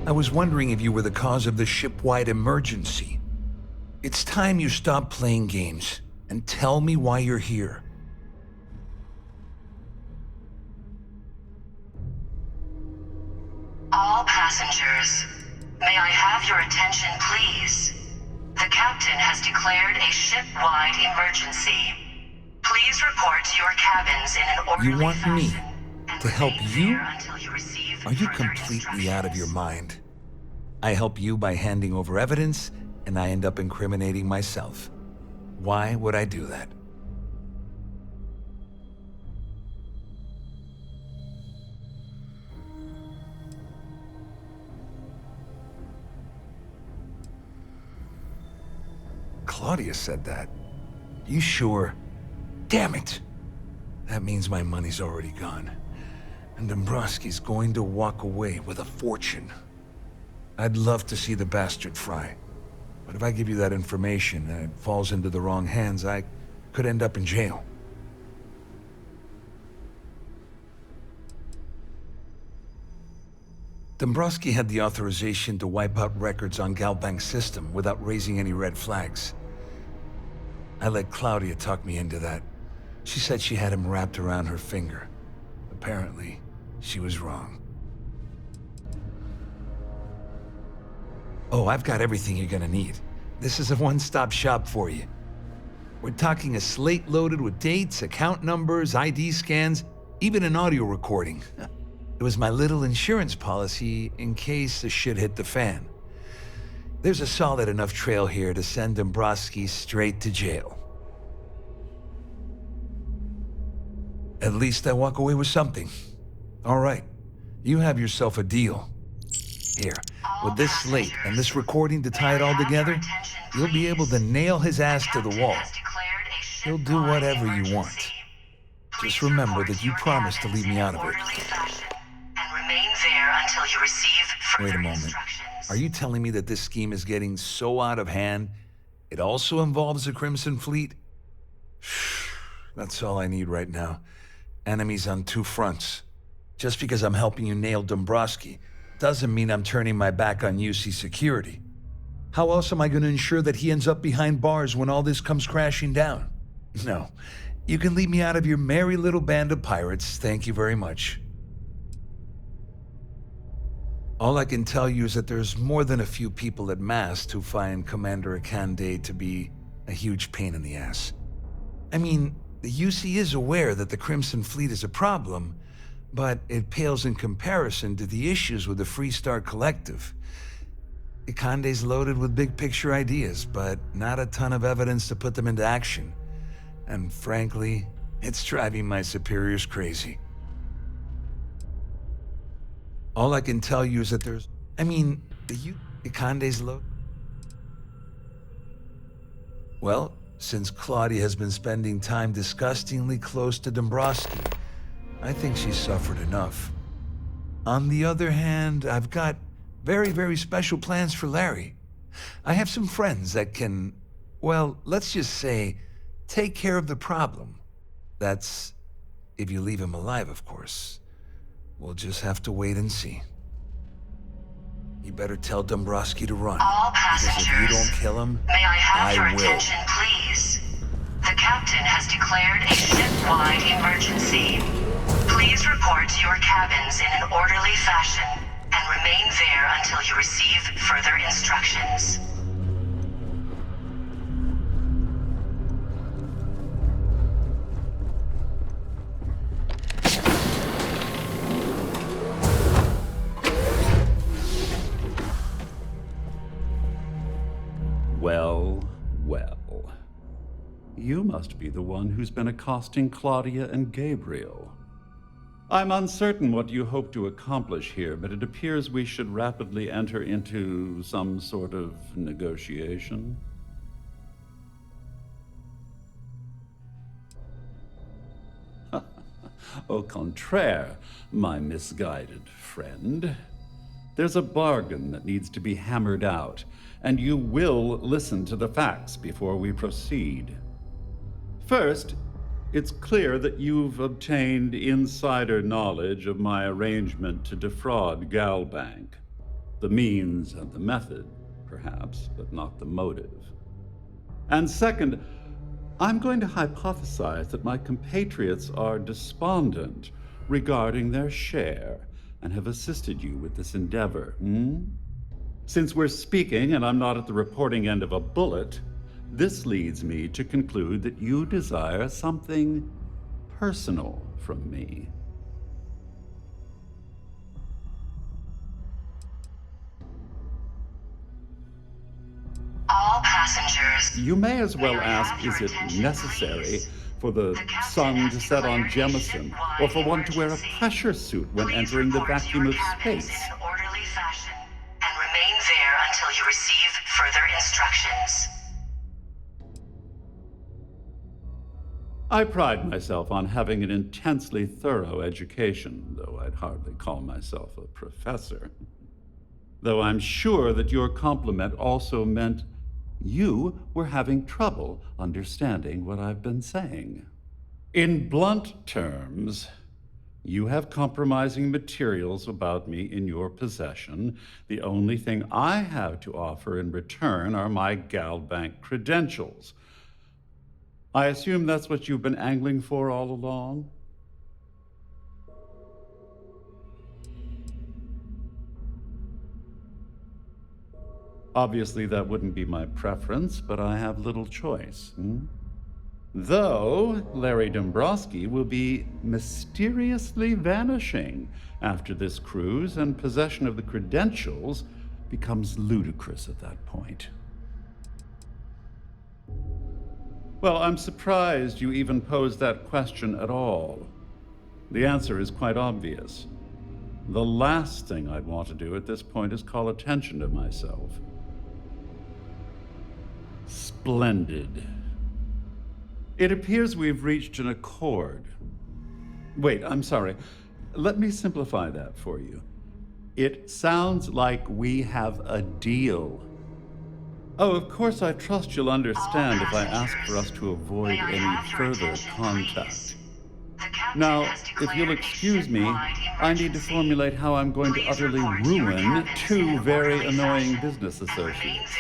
I was wondering if you were the cause of the ship-wide emergency. It's time you stop playing games and tell me why you're here. All passengers, may I have your attention, please? The captain has declared a ship-wide emergency. Please report to your cabins in an orderly You want me fashion to help you? until you receive Are you further completely out of your mind? I help you by handing over evidence, and I end up incriminating myself. Why would I do that? Claudia said that. You sure? Damn it! That means my money's already gone. And Dombrowski's going to walk away with a fortune. I'd love to see the bastard fry. But if I give you that information and it falls into the wrong hands, I could end up in jail. Dombrowski had the authorization to wipe out records on Galbank's system without raising any red flags. I let Claudia talk me into that. She said she had him wrapped around her finger. Apparently, she was wrong. Oh, I've got everything you're gonna need. This is a one-stop shop for you. We're talking a slate loaded with dates, account numbers, ID scans, even an audio recording. It was my little insurance policy in case the shit hit the fan. There's a solid enough trail here to send Dombrowski straight to jail. At least I walk away with something. All right, you have yourself a deal. Here, with this slate and this recording to tie it all together, you'll be able to nail his ass to the wall. He'll do whatever you want. Just remember that you promised to leave me out of it. and remain there until you receive Wait a further moment. instructions. Are you telling me that this scheme is getting so out of hand, it also involves the Crimson Fleet? That's all I need right now. Enemies on two fronts. Just because I'm helping you nail Dombrowski doesn't mean I'm turning my back on UC security. How else am I going to ensure that he ends up behind bars when all this comes crashing down? No, you can leave me out of your merry little band of pirates, thank you very much. All I can tell you is that there's more than a few people at Mast who find Commander Akande to be a huge pain in the ass. I mean, the UC is aware that the Crimson Fleet is a problem, but it pales in comparison to the issues with the Freestar Collective. Akande's loaded with big-picture ideas, but not a ton of evidence to put them into action. And frankly, it's driving my superiors crazy. All I can tell you is that there's... Akande's loaded... Well, since Claudia has been spending time disgustingly close to Dombrowski, I think she's suffered enough. On the other hand, I've got very, very special plans for Larry. I have some friends that can, well, let's just say, take care of the problem. That's if you leave him alive, of course. We'll just have to wait and see. You better tell Dombrowski to run. All Because if you don't kill him, May I have your will. attention, please? The captain has declared a ship-wide emergency. Please report to your cabins in an orderly fashion and remain there until you receive further instructions. Well, well. You must be the one who's been accosting Claudia and Gabriel. I'm uncertain what you hope to accomplish here, but it appears we should rapidly enter into some sort of negotiation. Au contraire, my misguided friend. There's a bargain that needs to be hammered out, and you will listen to the facts before we proceed. First, it's clear that you've obtained insider knowledge of my arrangement to defraud Galbank. The means and the method, perhaps, but not the motive. And second, I'm going to hypothesize that my compatriots are despondent regarding their share and have assisted you with this endeavor. Since we're speaking and I'm not at the reporting end of a bullet, this leads me to conclude that you desire something personal from me. All passengers. You may as well ask, is it necessary for the sun to set on Jemison, or for one to wear a pressure suit when entering the vacuum of space? In an orderly fashion, and remain there until you receive further instructions. I pride myself on having an intensely thorough education, though I'd hardly call myself a professor. Though I'm sure that your compliment also meant you were having trouble understanding what I've been saying. In blunt terms, you have compromising materials about me in your possession. The only thing I have to offer in return are my GalBank credentials. I assume that's what you've been angling for all along? Obviously, that wouldn't be my preference, but I have little choice. Though Larry Dombrowski will be mysteriously vanishing after this cruise, and possession of the credentials becomes ludicrous at that point. Well, I'm surprised you even posed that question at all. The answer is quite obvious. The last thing I'd want to do at this point is call attention to myself. Splendid. It appears we've reached an accord. Wait, I'm sorry. Let me simplify that for you. It sounds like we have a deal. Oh, of course, I trust you'll understand if I ask for us to avoid any further contact. Now, if you'll excuse me, I need to formulate how I'm going to utterly ruin two very annoying business associates.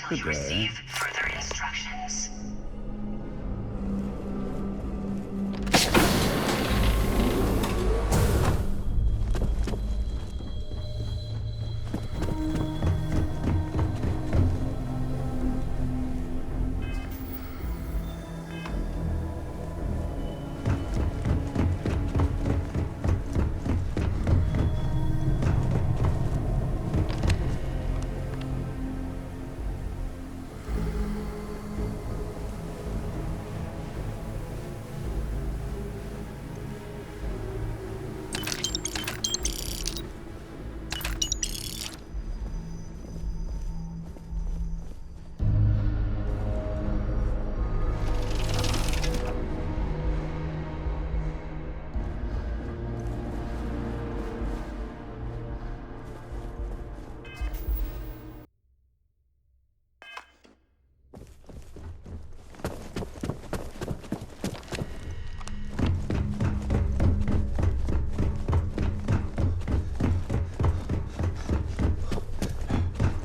Good day. Further instructions.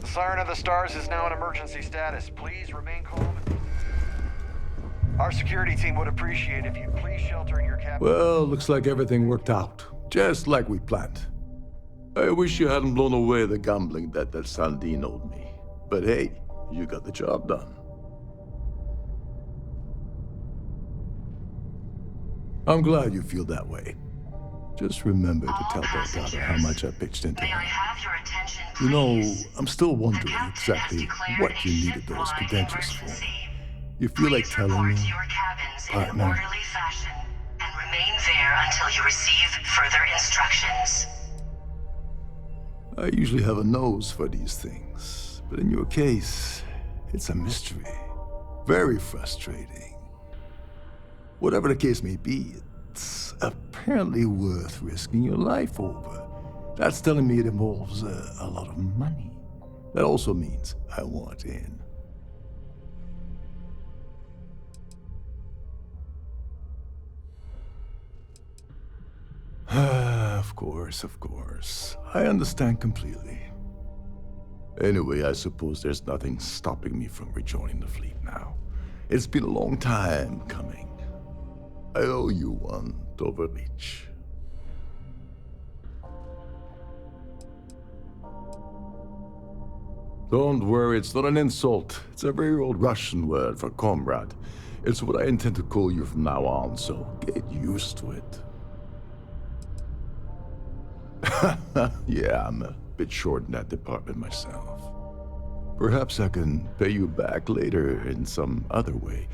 Siren of the Stars is now in emergency status. Please remain calm. Our security team would appreciate if you'd please shelter in your cabin. Well, looks like everything worked out, just like we planned. I wish you hadn't blown away the gambling debt that Saldin owed me. But hey, you got the job done. I'm glad you feel that way. Just remember to tell Delgado how much I pitched into May I him. have your attention, You know, please? I'm still wondering exactly what you needed those credentials for. You feel like telling me, To your cabins in an partner? orderly fashion, and remain there until you receive further instructions. I usually have a nose for these things, but in your case, it's a mystery. Very frustrating. Whatever the case may be, it's apparently worth risking your life over. That's telling me it involves a lot of money. That also means I want in. Of course. I understand completely. Anyway, I suppose there's nothing stopping me from rejoining the fleet now. It's been a long time coming. I owe you one, Doverich. Don't worry, it's not an insult. It's a very old Russian word for comrade. It's what I intend to call you from now on, so get used to it. Yeah, I'm a bit short in that department myself. Perhaps I can pay you back later in some other way.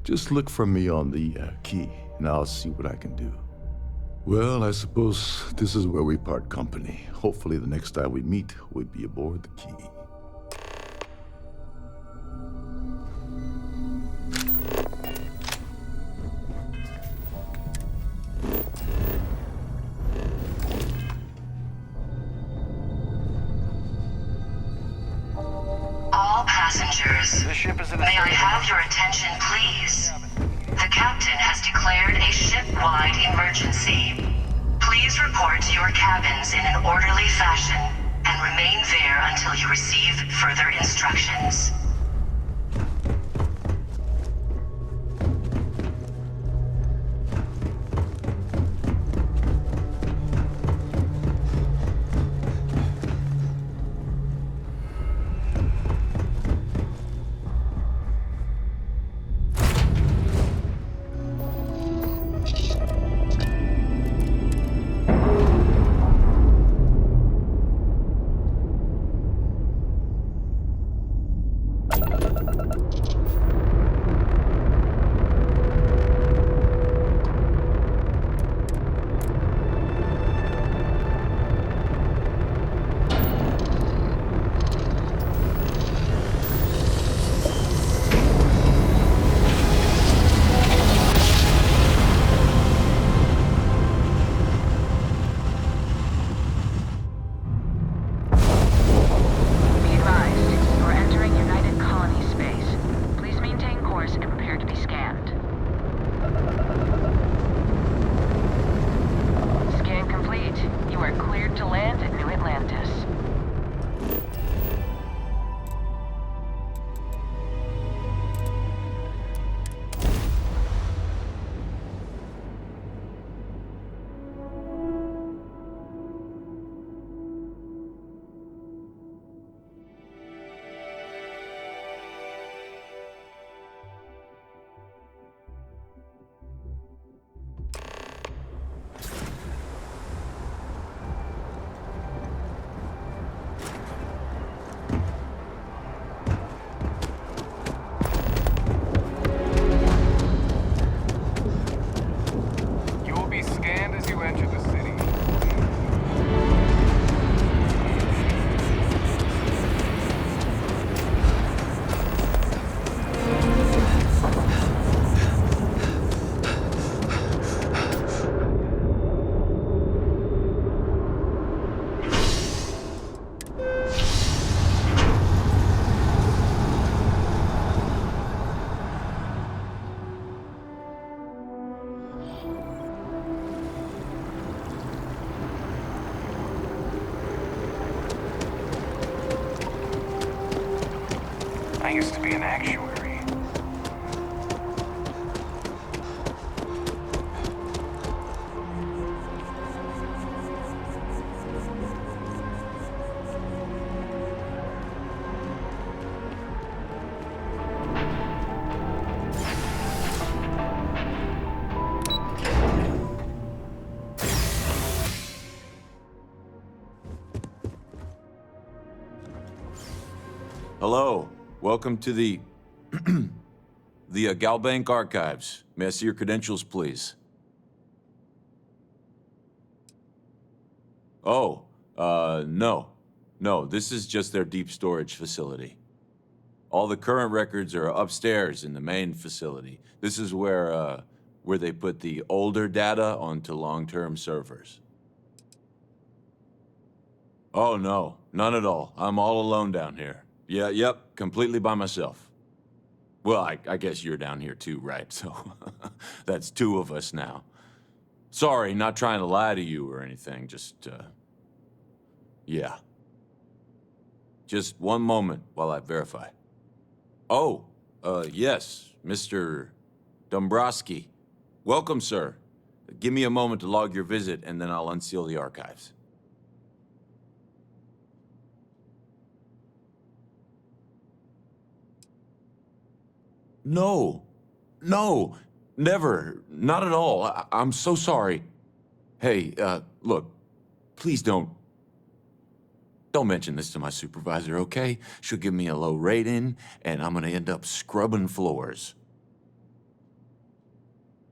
Just look for me on the key, and I'll see what I can do. Well, I suppose this is where we part company. Hopefully the next time we meet, we'll be aboard the key. All passengers, may I have your attention, please? The captain has declared a ship-wide emergency. Please report to your cabins in an orderly fashion and remain there until you receive further instructions. I used to be an actuary. Hello. Welcome to the Galbank Archives. May I see your credentials, please? Oh, no. No, this is just their deep storage facility. All the current records are upstairs in the main facility. This is where they put the older data onto long-term servers. Oh, no. None at all. I'm all alone down here. Yeah, yep, completely by myself. Well, I guess you're down here too, right? So that's two of us now. Sorry, not trying to lie to you or anything, just, yeah. Just one moment while I verify. Oh, yes, Mr. Dombrowski. Welcome, sir. Give me a moment to log your visit, and then I'll unseal the archives. No, never, not at all. I'm so sorry. Hey, look, please don't mention this to my supervisor, okay? She'll give me a low rating, and I'm gonna end up scrubbing floors.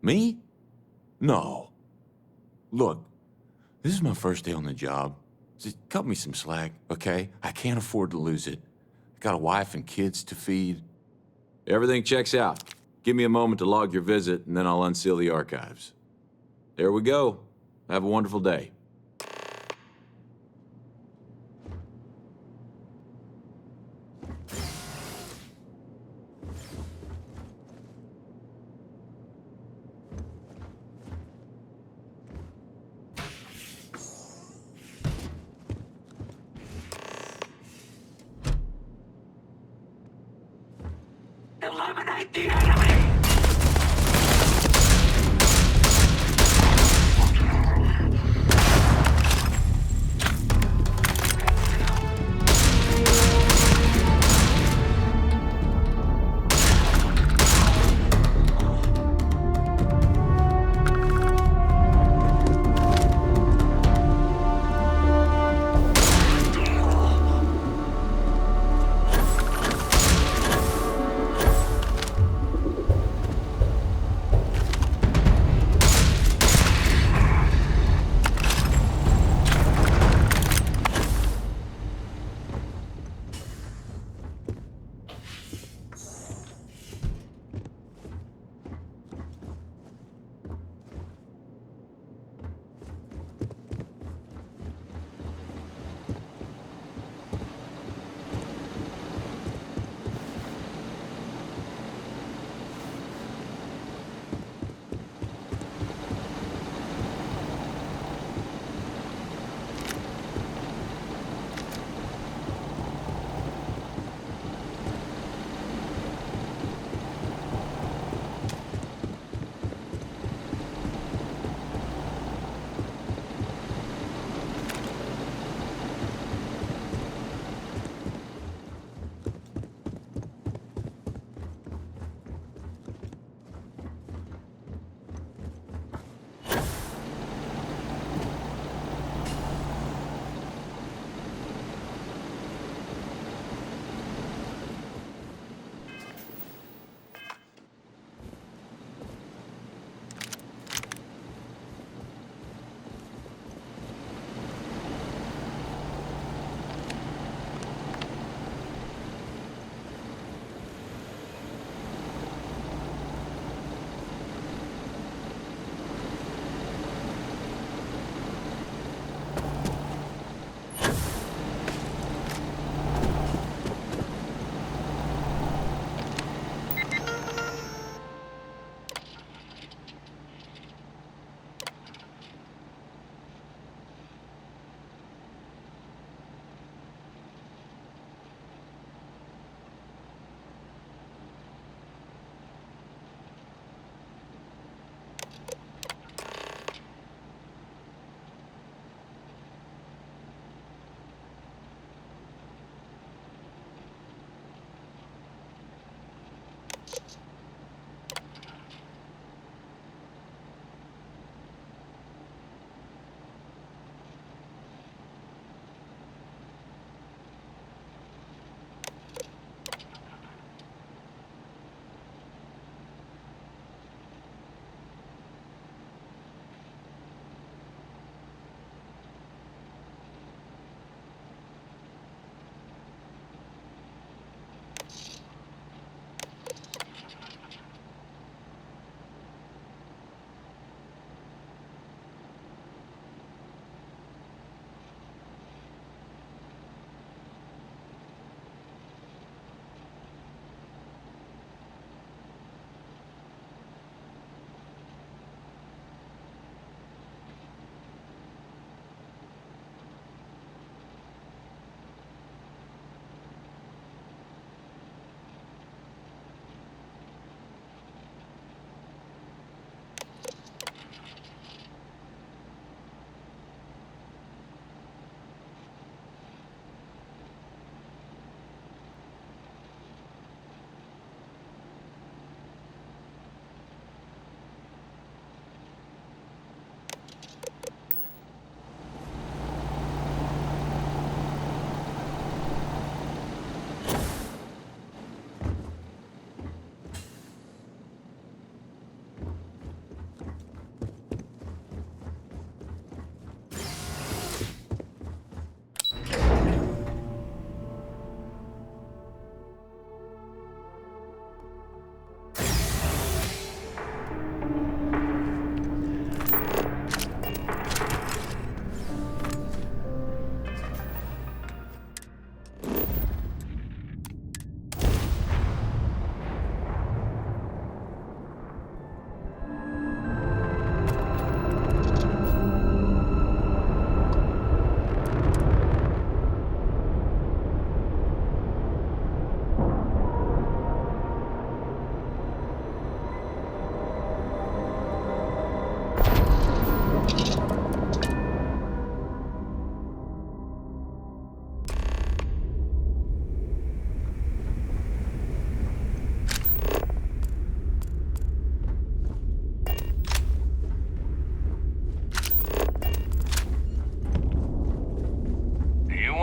Me? No. Look, this is my first day on the job. Just cut me some slack, okay? I can't afford to lose it. I got a wife and kids to feed. Everything checks out. Give me a moment to log your visit, and then I'll unseal the archives. There we go. Have a wonderful day. Eliminate the enemy!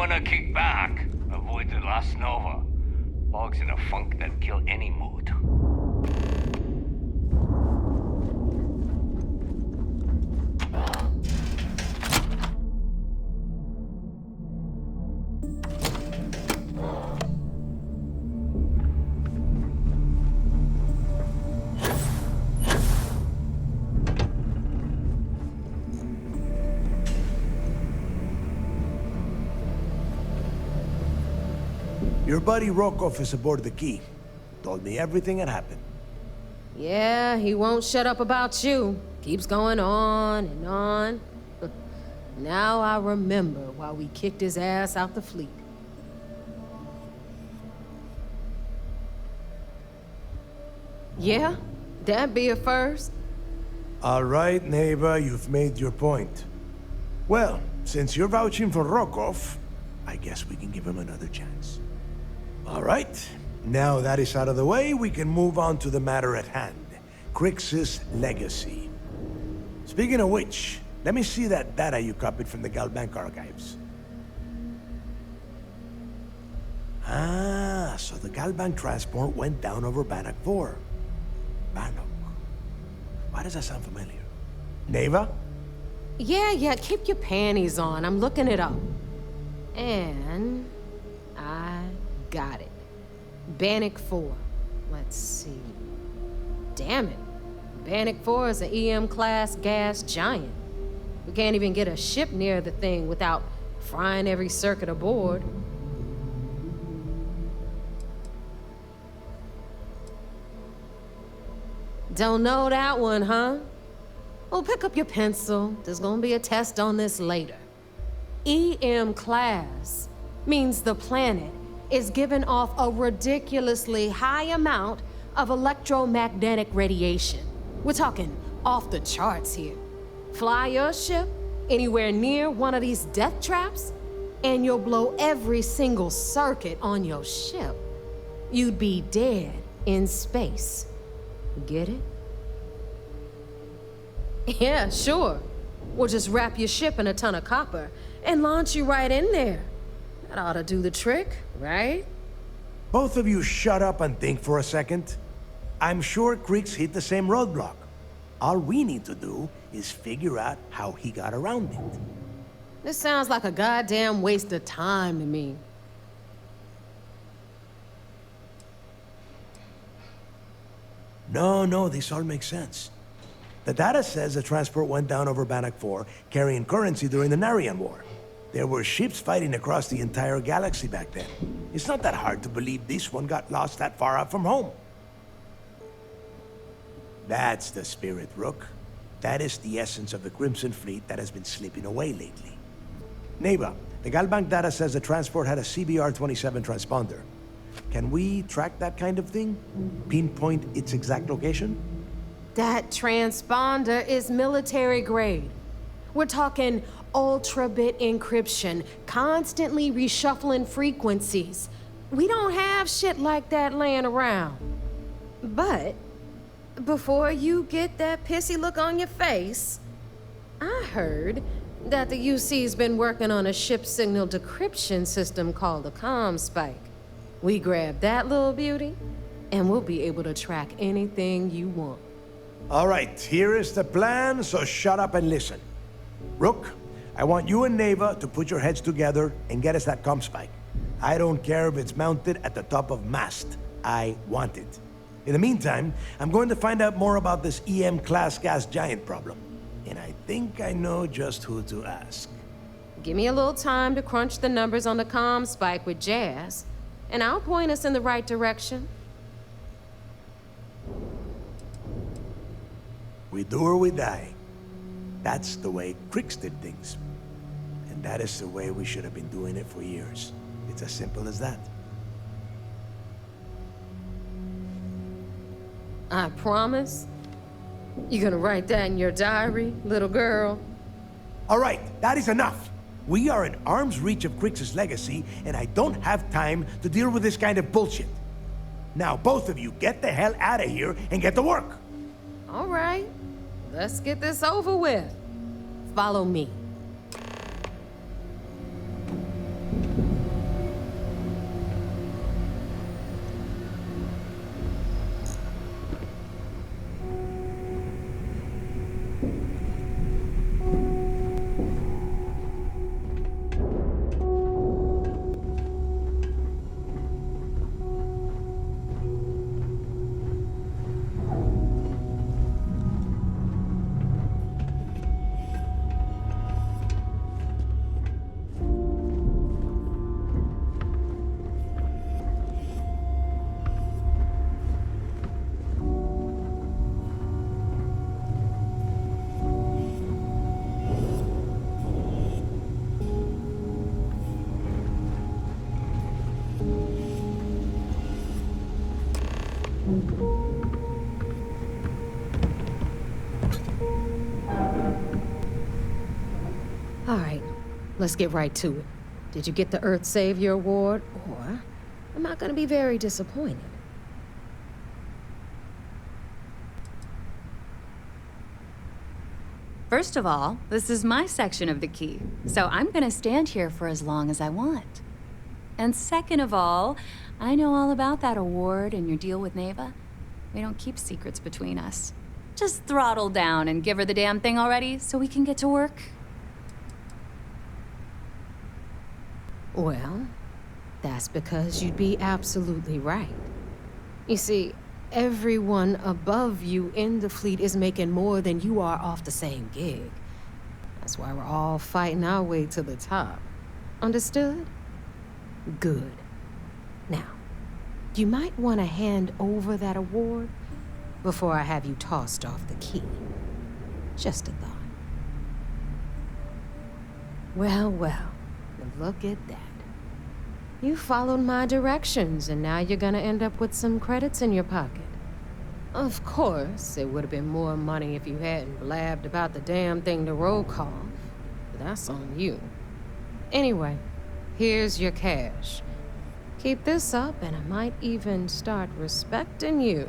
wanna kick back, avoid the last nova. Bog's in a funk that'd kill any mood. Your buddy Rokov is aboard the Key. Told me everything that happened. Yeah, he won't shut up about you. Keeps going on and on. Now I remember why we kicked his ass out the fleet. Yeah, that'd be a first. All right, neighbor, you've made your point. Well, since you're vouching for Rokov, I guess we can give him another chance. All right, now that is out of the way, we can move on to the matter at hand. Crix's legacy. Speaking of which, let me see that data you copied from the Galbank archives. Ah, so the Galbank transport went down over Bannock 4. Bannock. Why does that sound familiar? Neva? Yeah, keep your panties on. I'm looking it up. And I got it. Bannock 4. Let's see. Damn it. Bannock 4 is an EM-class gas giant. We can't even get a ship near the thing without frying every circuit aboard. Don't know that one, huh? Well, pick up your pencil. There's gonna be a test on this later. EM-class means the planet is giving off a ridiculously high amount of electromagnetic radiation. We're talking off the charts here. Fly your ship anywhere near one of these death traps, and you'll blow every single circuit on your ship. You'd be dead in space. Get it? Yeah, sure. We'll just wrap your ship in a ton of copper and launch you right in there. That ought to do the trick, right? Both of you shut up and think for a second. I'm sure Crix hit the same roadblock. All we need to do is figure out how he got around it. This sounds like a goddamn waste of time to me. No, this all makes sense. The data says the transport went down over Bannock 4, carrying currency during the Narian War. There were ships fighting across the entire galaxy back then. It's not that hard to believe this one got lost that far out from home. That's the spirit, Rook. That is the essence of the Crimson Fleet that has been slipping away lately. Neva, the Galbank data says the transport had a CBR-27 transponder. Can we track that kind of thing? Pinpoint its exact location? That transponder is military grade. We're talking ultra-bit encryption, constantly reshuffling frequencies. We don't have shit like that laying around. But before you get that pissy look on your face, I heard that the UC's been working on a ship signal decryption system called the ComSpike. We grab that little beauty, and we'll be able to track anything you want. All right, here is the plan, so shut up and listen. Rook, I want you and Neva to put your heads together and get us that ComSpike. I don't care if it's mounted at the top of mast. I want it. In the meantime, I'm going to find out more about this EM-class gas giant problem. And I think I know just who to ask. Give me a little time to crunch the numbers on the ComSpike with Jazz, and I'll point us in the right direction. We do or we die. That's the way Crix did things. And that is the way we should have been doing it for years. It's as simple as that. I promise. You gonna write that in your diary, little girl? All right, that is enough. We are in arm's reach of Crix's legacy, and I don't have time to deal with this kind of bullshit. Now, both of you, get the hell out of here and get to work. All right, let's get this over with. Follow me. All right, let's get right to it. Did you get the Earth Savior Award, or am I gonna be very disappointed? First of all, this is my section of the key, so I'm gonna stand here for as long as I want. And second of all, I know all about that award and your deal with Neva. We don't keep secrets between us. Just throttle down and give her the damn thing already so we can get to work. Well, that's because you'd be absolutely right. You see, everyone above you in the fleet is making more than you are off the same gig. That's why we're all fighting our way to the top. Understood? Good. Now, you might want to hand over that award before I have you tossed off the key. Just a thought. Well, well, look at that. You followed my directions, and now you're gonna end up with some credits in your pocket. Of course, it would have been more money if you hadn't blabbed about the damn thing to roll call, but that's on you. Anyway, here's your cash. Keep this up, and I might even start respecting you.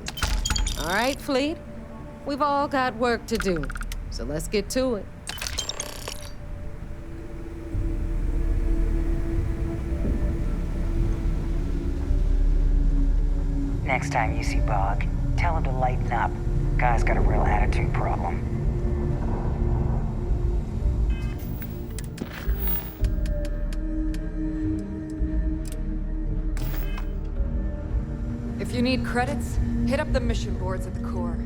All right, Fleet? We've all got work to do, so let's get to it. Next time you see Bog, tell him to lighten up. Guy's got a real attitude problem. If you need credits, hit up the mission boards at the core.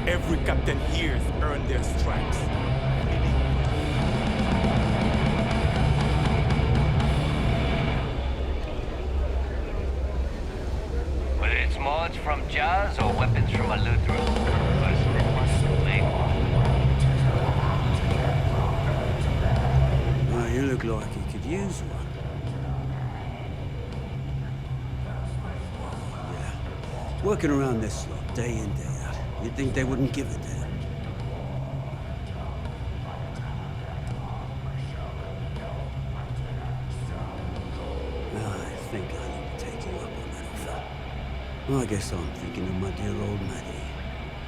Every captain here's earned their stripes. Whether it's mods from Jazz or weapons from a Lutheran, first make Oh, you look like you could use one. Yeah. Working around this slot, day in, day out. You'd think they wouldn't give a damn. I think I need to take you up on that offer. Well, I guess I'm thinking of my dear old Maddie.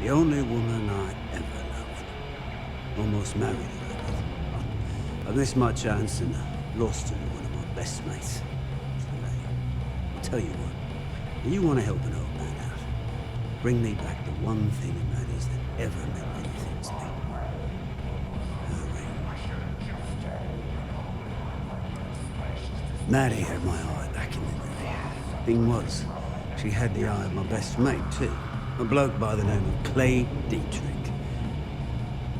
The only woman I ever loved. Almost married her. I missed my chance and lost her to one of my best mates. I'll tell you what, you want to help an old man out. Bring me back the one thing of Maddie's that ever meant anything to me. Maddie had my eye back in the day. Thing was, she had the eye of my best mate, too. A bloke by the name of Clay Dietrich.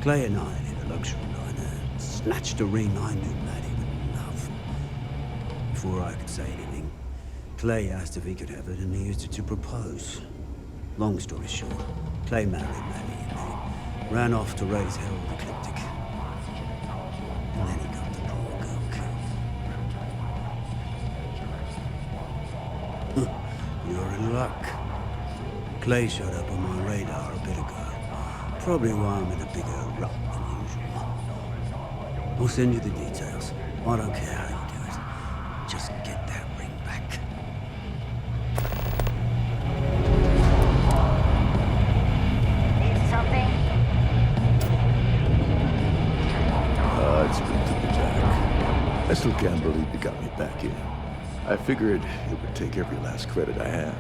Clay and I did a luxury liner, snatched a ring I knew Maddie would love. Before I could say anything, Clay asked if he could have it, and he used it to propose. Long story short, Clay married Maddie, and they ran off to raise hell with Ecliptic. And then he got the poor girl killed. You're in luck. Clay showed up on my radar a bit ago. Probably why I'm in a bigger rut than usual. I'll send you the details. I don't care how you do it. Just get that ring back. Need something? It's good to be back. I still can't believe you got me back in. I figured it would take every last credit I had.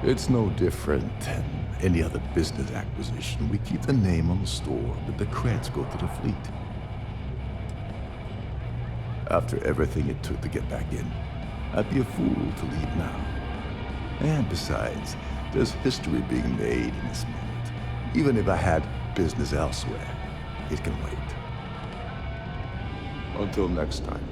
It's no different than any other business acquisition. We keep the name on the store, but the credits go to the fleet. After everything it took to get back in, I'd be a fool to leave now. And besides, there's history being made in this moment. Even if I had business elsewhere, it can wait. Until next time.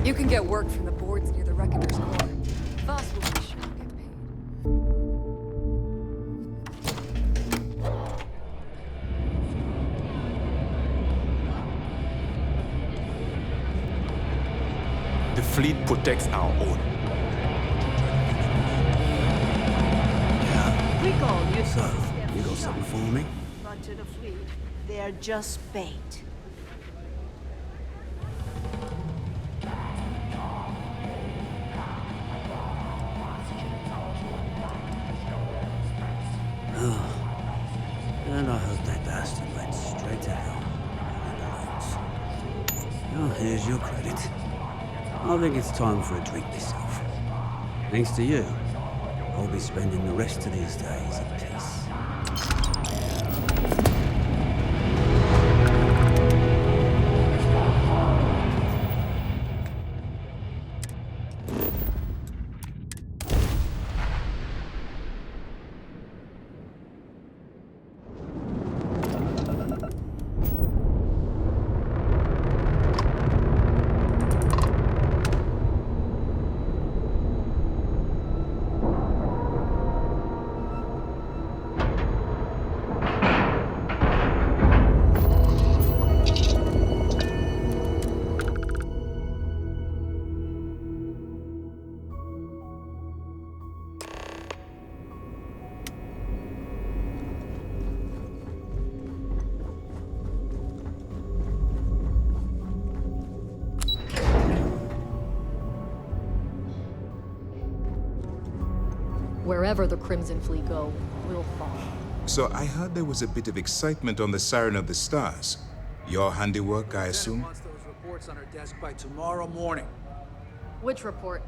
You can get work from the boards near the Reckoner's core. Voss will be sure to get paid. The fleet protects our own. So, you got something for me? But to the fleet, they're just bait. Oh. And I hope that bastard went straight to hell. Oh, here's your credit. I think it's time for a drink myself. Thanks to you, I'll be spending the rest of these days in peace. Wherever the Crimson Fleet go, we'll follow. So I heard there was a bit of excitement on the Siren of the Stars. Your handiwork, I assume? Wants those reports on her desk by tomorrow morning. Which report?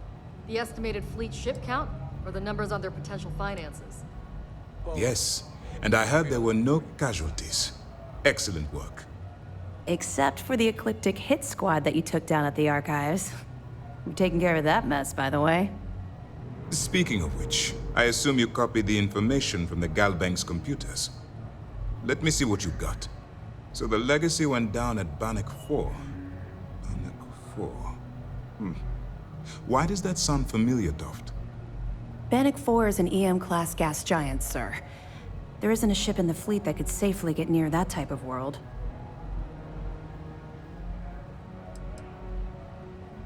The estimated fleet ship count, or the numbers on their potential finances? Yes, and I heard there were no casualties. Excellent work. Except for the eclectic hit squad that you took down at the archives. We've taken care of that mess, by the way. Speaking of which, I assume you copied the information from the Galbank's computers. Let me see what you got. So the Legacy went down at Bannock 4. Bannock 4. Why does that sound familiar, Toft? Bannock 4 is an EM-class gas giant, sir. There isn't a ship in the fleet that could safely get near that type of world.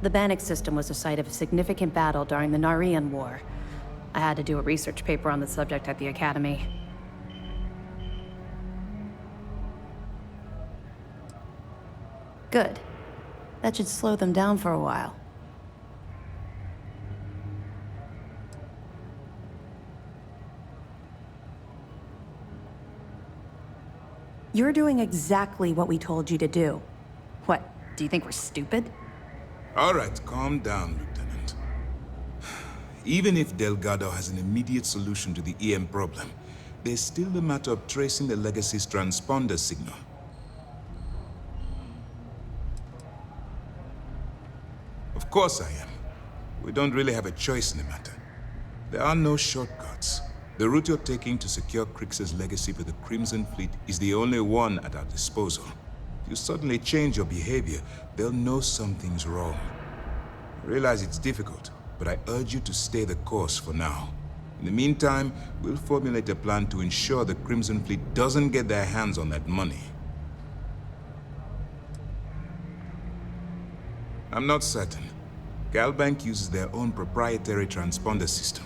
The Bannock system was the site of a significant battle during the Narian War. I had to do a research paper on the subject at the Academy. Good. That should slow them down for a while. You're doing exactly what we told you to do. What, do you think we're stupid? All right, calm down, Lieutenant. Even if Delgado has an immediate solution to the EM problem, there's still the matter of tracing the Legacy's transponder signal. Of course I am. We don't really have a choice in the matter. There are no shortcuts. The route you're taking to secure Crix's legacy for the Crimson Fleet is the only one at our disposal. If you suddenly change your behavior, they'll know something's wrong. I realize it's difficult, but I urge you to stay the course for now. In the meantime, we'll formulate a plan to ensure the Crimson Fleet doesn't get their hands on that money. I'm not certain. Galbank uses their own proprietary transponder system.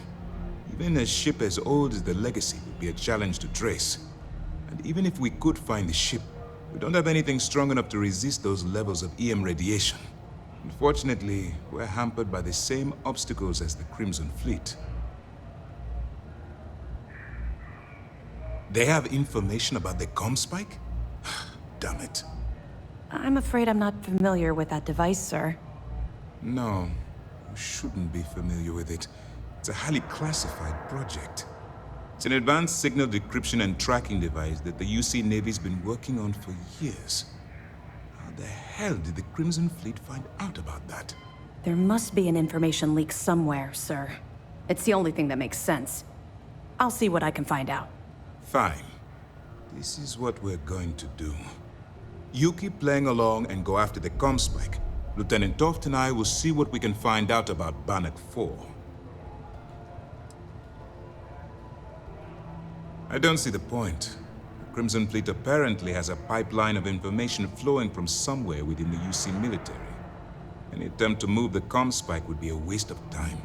Even a ship as old as the Legacy would be a challenge to trace. And even if we could find the ship, we don't have anything strong enough to resist those levels of EM radiation. Unfortunately, we're hampered by the same obstacles as the Crimson Fleet. They have information about the comm spike? Damn it. I'm afraid I'm not familiar with that device, sir. No, you shouldn't be familiar with it. It's a highly classified project. It's an advanced signal decryption and tracking device that the UC Navy's been working on for years. How the hell did the Crimson Fleet find out about that? There must be an information leak somewhere, sir. It's the only thing that makes sense. I'll see what I can find out. Fine. This is what we're going to do. You keep playing along and go after the comm spike. Lieutenant Toft and I will see what we can find out about Bannock 4. I don't see the point. The Crimson Fleet apparently has a pipeline of information flowing from somewhere within the UC military. Any attempt to move the comm spike would be a waste of time.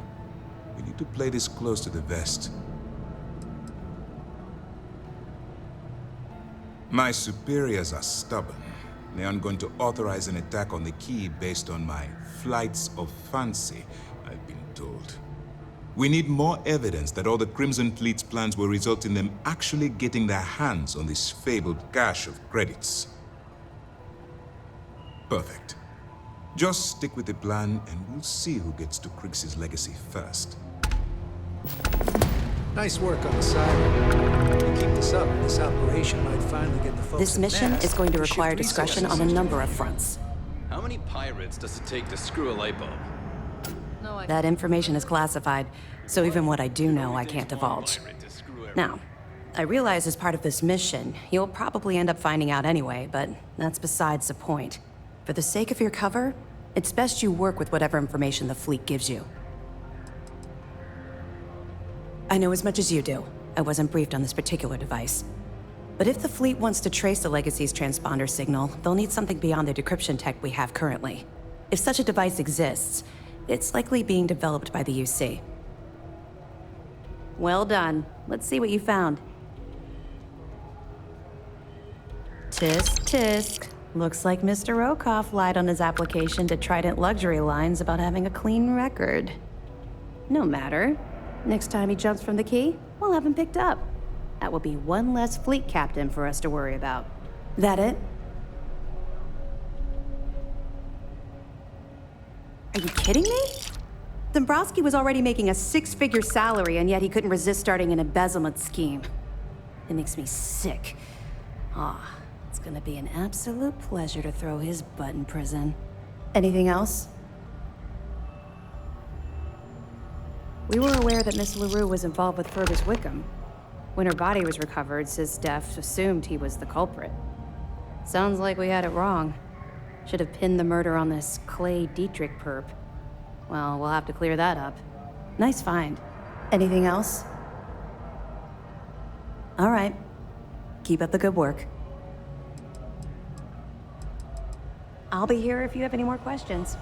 We need to play this close to the vest. My superiors are stubborn. They aren't going to authorize an attack on the key based on my flights of fancy, I've been told. We need more evidence that all the Crimson Fleet's plans will result in them actually getting their hands on this fabled cache of credits. Perfect. Just stick with the plan and we'll see who gets to Krix's legacy first. Nice work on the side. If you keep this up, this operation might finally get the folks. This mission is going to require discretion on a number of fronts. How many pirates does it take to screw a light bulb? That information is classified, so even what I do know, I can't divulge. Now, I realize as part of this mission, you'll probably end up finding out anyway, but that's besides the point. For the sake of your cover, it's best you work with whatever information the fleet gives you. I know as much as you do. I wasn't briefed on this particular device. But if the fleet wants to trace the Legacy's transponder signal, they'll need something beyond the decryption tech we have currently. If such a device exists, it's likely being developed by the UC. Well done. Let's see what you found. Tisk, tisk. Looks like Mr. Rokoff lied on his application to Trident Luxury Lines about having a clean record. No matter. Next time he jumps from the key, we'll have him picked up. That will be one less fleet captain for us to worry about. That it? Are you kidding me? Dombrowski was already making a 6-figure salary, and yet he couldn't resist starting an embezzlement scheme. It makes me sick. It's gonna be an absolute pleasure to throw his butt in prison. Anything else? We were aware that Miss LaRue was involved with Fergus Wickham. When her body was recovered, SysDef assumed he was the culprit. Sounds like we had it wrong. Should have pinned the murder on this Clay Dietrich perp. Well, we'll have to clear that up. Nice find. Anything else? All right. Keep up the good work. I'll be here if you have any more questions.